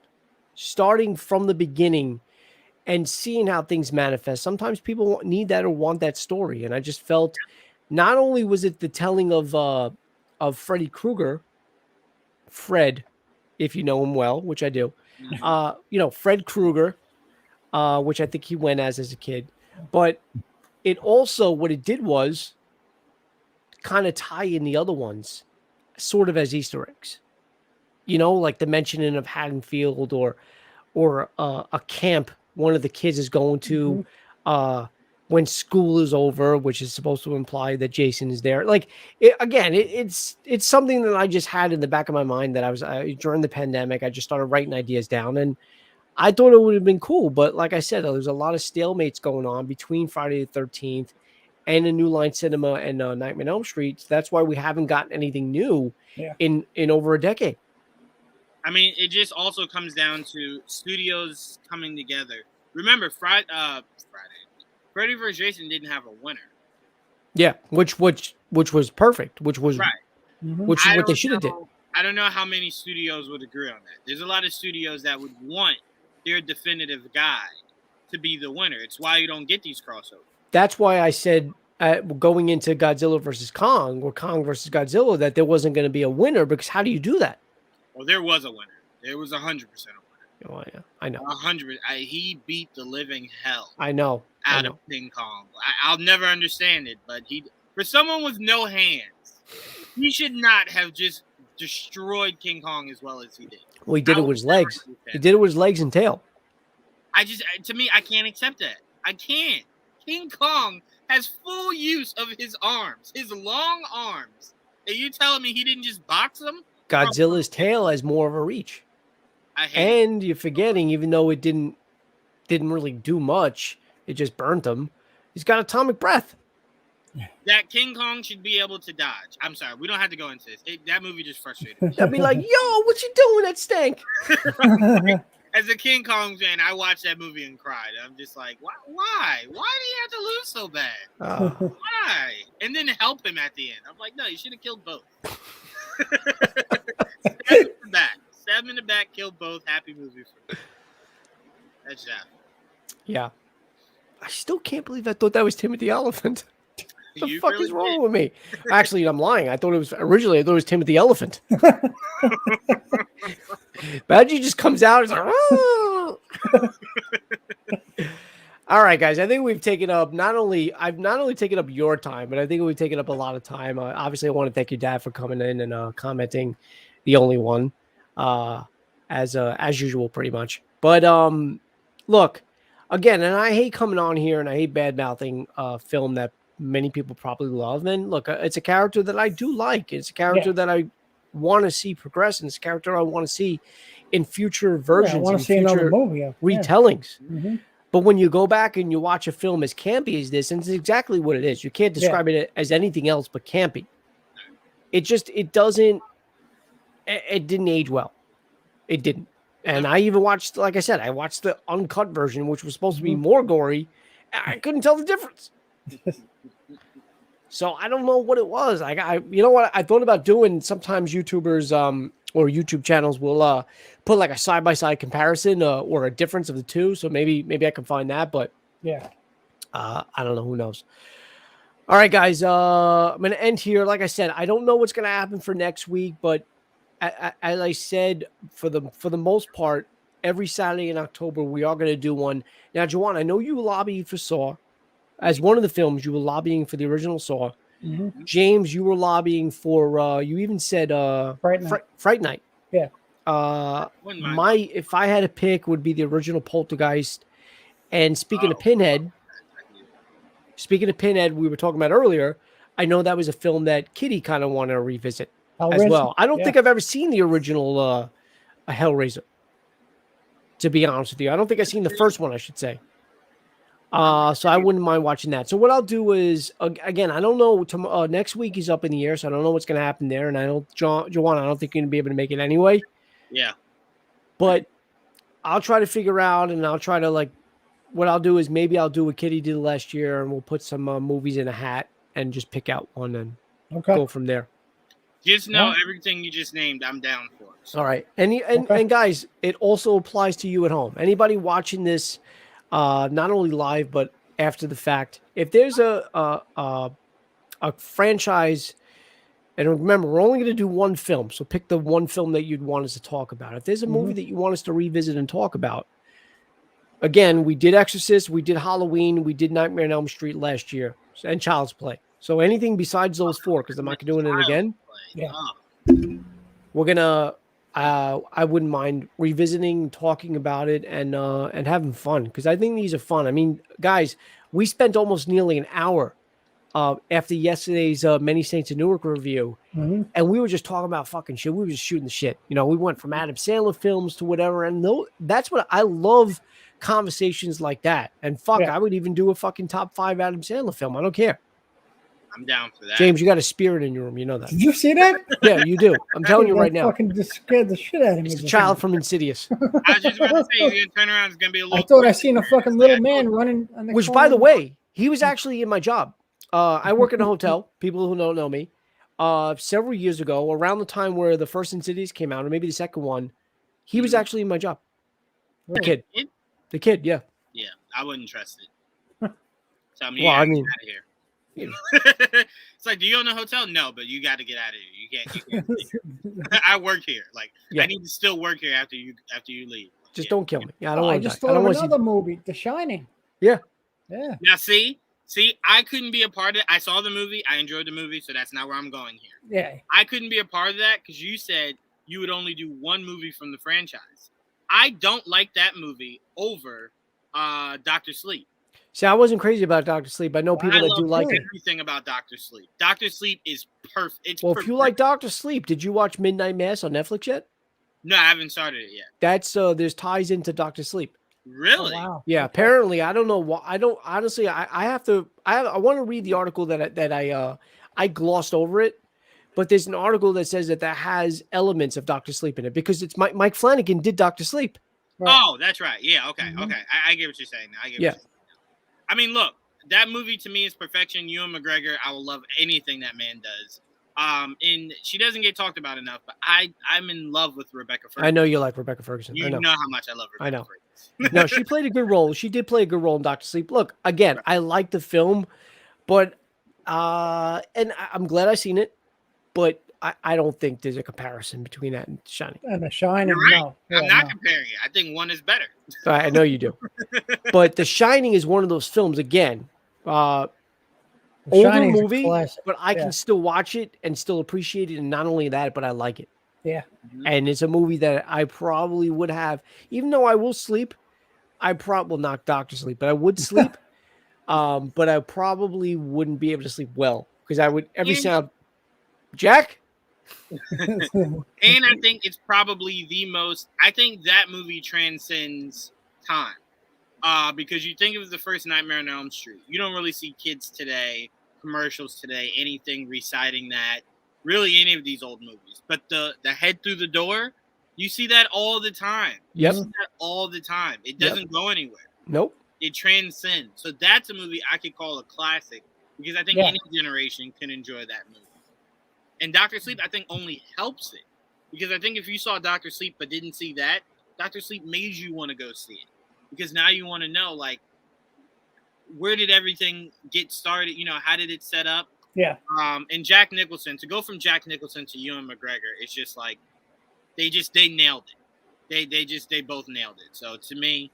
starting from the beginning and seeing how things manifest. Sometimes people need that or want that story. And I just felt not only was it the telling of Freddy Krueger, Fred, if you know him well, which I do, Fred Krueger, which I think he went as a kid, but it also, what it did was kind of tie in the other ones sort of as Easter eggs, like the mentioning of Haddonfield or a camp one of the kids is going to when school is over, which is supposed to imply that Jason is there. Like it's something that I just had in the back of my mind that I was during the pandemic. I just started writing ideas down and I thought it would have been cool. But like I said, there's a lot of stalemates going on between Friday the 13th and a New Line Cinema and Nightmare on Elm Street. So that's why we haven't gotten anything new in over a decade. I mean, it just also comes down to studios coming together. Remember, Friday, Freddy vs. Jason didn't have a winner. Yeah, which was perfect. Which was right. Which is what they should have did. I don't know how many studios would agree on that. There's a lot of studios that would want their definitive guy to be the winner. It's why you don't get these crossovers. That's why I said going into Godzilla versus Kong or Kong versus Godzilla that there wasn't going to be a winner, because how do you do that? Well, there was a winner. There was 100% a winner. Oh, yeah, I know. 100. He beat the living hell. I know. Out of King Kong. I'll never understand it, but for someone with no hands, he should not have just destroyed King Kong as well as he did. Well, he did it with his legs. He did it with his legs and tail. To me, I can't accept that. I can't. King Kong has full use of his arms, his long arms. And you telling me he didn't just box them? Godzilla's tail has more of a reach. And you're forgetting, even though it didn't really do much, it just burnt him. He's got atomic breath. That King Kong should be able to dodge. I'm sorry, we don't have to go into this. That movie just frustrated me. I'd be like, yo, what you doing? That stank. As a King Kong fan, I watched that movie and cried. I'm just like, why? Why did he have to lose so bad? Why? And then help him at the end. I'm like, no, you should have killed both. Stab him in the back, kill both. Happy movie for me. That's that. Yeah. I still can't believe I thought that was Timothy Elephant. What the fuck really is wrong with me? Actually, I'm lying. I thought it was Timothy Elephant. Badgie just comes out and is like, oh. All right, guys. I think we've taken up I've not only taken up your time, but I think we've taken up a lot of time. Obviously, I want to thank your dad for coming in and commenting, the only one, as usual, pretty much. But look, again, and I hate coming on here and I hate bad mouthing film that many people probably love. And look, it's a character that I do like. It's a character that I want to see progress, and it's a character I want to see in future versions. I want to see another movie, retellings. But when you go back and you watch a film as campy as this, and it's exactly what it is, you can't describe it as anything else but campy. It didn't age well. It didn't. And I even watched, like I said, I watched the uncut version, which was supposed to be more gory. I couldn't tell the difference. So I don't know what it was. You know what? I thought about doing, sometimes YouTubers or YouTube channels will put like a side-by-side comparison or a difference of the two. So maybe I can find that, but I don't know. Who knows? All right, guys. I'm going to end here. Like I said, I don't know what's going to happen for next week, but as I said, for the most part, every Saturday in October, we are going to do one. Now, Juwaan, I know you lobbied for Saw. As one of the films, you were lobbying for the original Saw. Mhm. James, you were lobbying for, you even said Fright Night. Fright Night. Yeah. Wouldn't mind. If I had to pick, would be the original Poltergeist. And speaking of Oh, Pinhead, we were talking about earlier. I know that was a film that Kitty kind of wanted to revisit as Hellraiser? well. I don't Yeah. think I've ever seen the original a Hellraiser. To be honest with you, I don't think I've seen the first one. I should say. So I wouldn't mind watching that. So what I'll do is, again, I don't know. Next week is up in the air, so I don't know what's going to happen there. And I don't, Juwaan, I don't think you're going to be able to make it anyway. Yeah. But I'll try to figure out, and I'll try to what I'll do is maybe I'll do what Kitty did last year, and we'll put some movies in a hat and just pick out one and go from there. Just know everything you just named, I'm down for. So. All right. And guys, it also applies to you at home. Anybody watching this, not only live, but after the fact, if there's a franchise, and remember, we're only going to do one film. So pick the one film that you'd want us to talk about. If there's a movie that you want us to revisit and talk about, again, we did Exorcist, we did Halloween, we did Nightmare on Elm Street last year, and Child's Play. So anything besides those four, because I'm not doing it again. Yeah. We're gonna. I wouldn't mind revisiting, talking about it, and having fun, because I think these are fun. I mean, guys, we spent almost nearly an hour after yesterday's Many Saints of Newark review, and we were just talking about fucking shit. We were just shooting the shit. You know, we went from Adam Sandler films to whatever, and that's what I love. Conversations like that, and I would even do a fucking top 5 Adam Sandler film. I don't care. I'm down for that. James, you got a spirit in your room. You know that. Did you see that? Yeah, you do. I'm telling you right now. Fucking just scared the shit out of me. It's the child from Insidious. I was just about to say, he's gonna turn around. It's gonna be a little. I thought I seen a fucking little man running. On the Which, corner. by the way, he was actually in my job. I work in a hotel. People who don't know me. Several years ago, around the time where the first Insidious came out, or maybe the second one, he was actually in my job. The kid. The kid, yeah. Yeah, I wouldn't trust it. So Well, I mean, get out of here. It's like, do you own a hotel? No, but you got to get out of here. You can't. I work here. Like, I need to still work here after you leave. Just don't kill me. Yeah, I don't want to. I just thought of another movie, The Shining. Yeah. Yeah. Now, see, I couldn't be a part of it. I saw the movie. I enjoyed the movie, so that's not where I'm going here. Yeah. I couldn't be a part of that because you said you would only do one movie from the franchise. I don't like that movie over Dr. Sleep. See, I wasn't crazy about Dr. Sleep. I know people that do like everything about Dr. Sleep. Dr. Sleep is perfect. It's well, if you like Dr. Sleep, did you watch Midnight Mass on Netflix yet? No, I haven't started it yet. That's there's ties into Dr. Sleep. Really? Oh, wow. Yeah. Apparently, I don't know why. I don't honestly. I want to read the article that I glossed over it, but there's an article that says that has elements of Dr. Sleep in it because it's Mike Flanagan did Dr. Sleep. Right. Oh, that's right. Yeah. Okay. Okay. I get what you're saying. I get. What you're saying. I mean, look, that movie to me is perfection. Ewan McGregor, I will love anything that man does. And she doesn't get talked about enough, but I'm in love with Rebecca Ferguson. I know you like Rebecca Ferguson. You know how much I love Rebecca Ferguson. No, she played a good role. She did play a good role in Dr. Sleep. Look, again, I like the film, but and I'm glad I seen it, but I don't think there's a comparison between that and Shining. And The Shining, right. no. I'm not comparing it. I think one is better. I know you do. But The Shining is one of those films, again, older movie, but I can still watch it and still appreciate it. And not only that, but I like it. Yeah. And it's a movie that I probably would have, even though I will sleep, I probably not Dr. Sleep, but I would sleep. But I probably wouldn't be able to sleep well because I would every sound. Jack? And I think it's probably the most. I think that movie transcends time, because you think it was the first Nightmare on Elm Street. You don't really see kids today, commercials today, anything reciting that. Really, any of these old movies. But the head through the door, you see that all the time. Yep. You see that all the time. It doesn't go anywhere. Nope. It transcends. So that's a movie I could call a classic because I think any generation can enjoy that movie. And Dr. Sleep, I think, only helps it. Because I think if you saw Dr. Sleep but didn't see that, Dr. Sleep made you want to go see it. Because now you want to know, like, where did everything get started? You know, how did it set up? Yeah. And Jack Nicholson, to go from Jack Nicholson to Ewan McGregor, it's just like, they nailed it. They both nailed it. So to me,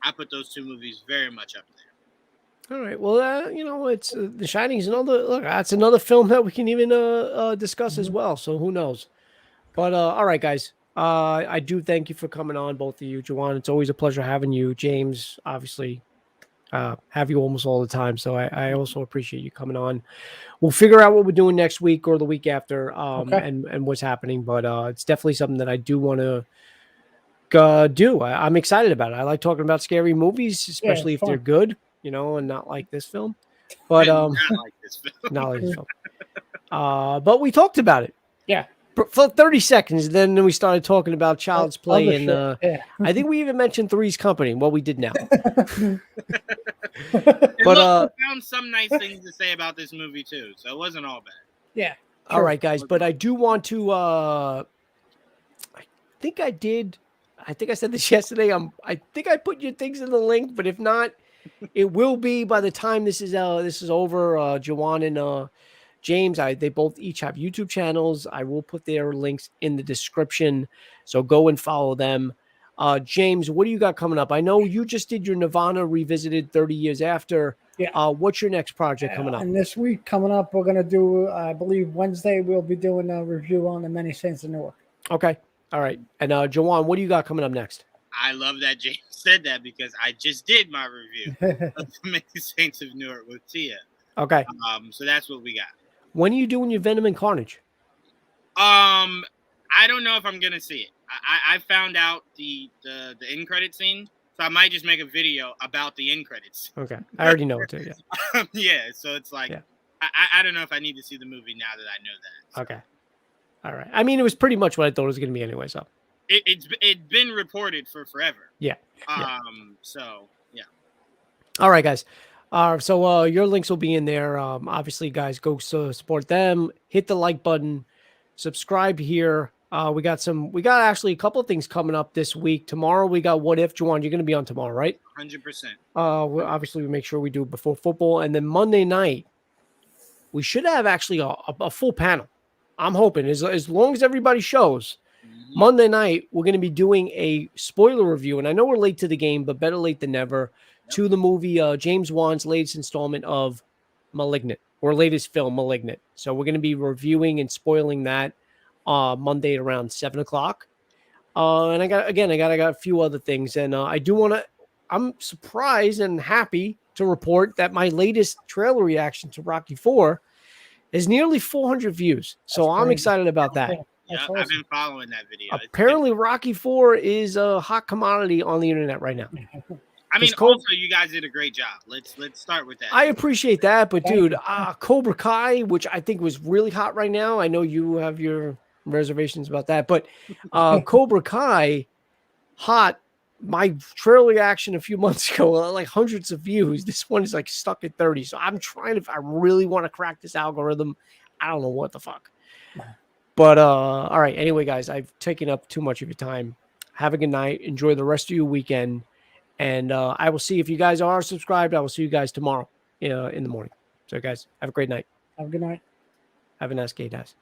I put those two movies very much up there. All right. Well, it's The Shining is another look. That's another film that we can even discuss as well. So who knows? But all right, guys. I do thank you for coming on, both of you, Juwaan. It's always a pleasure having you, James. Obviously, have you almost all the time, so I also appreciate you coming on. We'll figure out what we're doing next week or the week after, Okay. and what's happening. But it's definitely something that I do want to do. I'm excited about it. I like talking about scary movies, especially if they're fun. good, and not like this film. But Not like this film. not like this film. But we talked about it. Yeah. For 30 seconds, then we started talking about Child's Play, Other and shit, I think we even mentioned Three's Company. Well, we did now. And But look, we found some nice things to say about this movie too, so it wasn't all bad. Yeah. all right, guys. But I do want to. I think I did. I think I said this yesterday. I think I put your things in the link, but if not, it will be by the time this is over. Juwaan and James, they both each have YouTube channels. I will put their links in the description, so go and follow them. James, what do you got coming up? I know you just did your Nirvana Revisited 30 years after. Yeah. What's your next project coming up? And this week coming up, we're going to do, I believe Wednesday, we'll be doing a review on The Many Saints of Newark. Okay. All right. And Juwaan, what do you got coming up next? I love that James said that because I just did my review of The Many Saints of Newark with Tia. Okay. So that's what we got. When are you doing your Venom and Carnage? I don't know if I'm gonna see it. I found out the end credit scene, so I might just make a video about the end credits. Okay. I already know it too. Yeah. Yeah. So it's like, Yeah. I don't know if I need to see the movie now that I know that. So. Okay. All right. I mean, it was pretty much what I thought it was going to be anyway. So It's been reported for forever. Yeah. So yeah. All right, guys. So your links will be in there. Obviously, guys, go support them. Hit the like button. Subscribe here. We got actually a couple of things coming up this week. Tomorrow we got What If. Juwaan, you're going to be on tomorrow, right? 100%. Obviously we make sure we do it before football, and then Monday night we should have actually a full panel. I'm hoping as long as everybody shows. Mm-hmm. Monday night we're going to be doing a spoiler review, and I know we're late to the game, but better late than never. To the movie James Wan's latest installment of Malignant, or latest film Malignant. So we're going to be reviewing and spoiling that Monday at around 7:00. And I got a few other things, and I'm surprised and happy to report that my latest trailer reaction to Rocky IV is nearly 400 views. So I'm excited about that. Yeah, awesome. I've been following that video. Apparently, Rocky IV is a hot commodity on the internet right now. I mean, also you guys did a great job. Let's start with that. I appreciate that, but dude, Cobra Kai, which I think was really hot right now. I know you have your reservations about that, but Cobra Kai, hot. My trailer reaction a few months ago, like hundreds of views. This one is like stuck at 30. So I'm trying to. I really want to crack this algorithm. I don't know what the fuck. But all right. Anyway, guys, I've taken up too much of your time. Have a good night. Enjoy the rest of your weekend. And I will see if you guys are subscribed. I will see you guys tomorrow in the morning. So, guys, have a great night. Have a good night. Have a nice day, guys.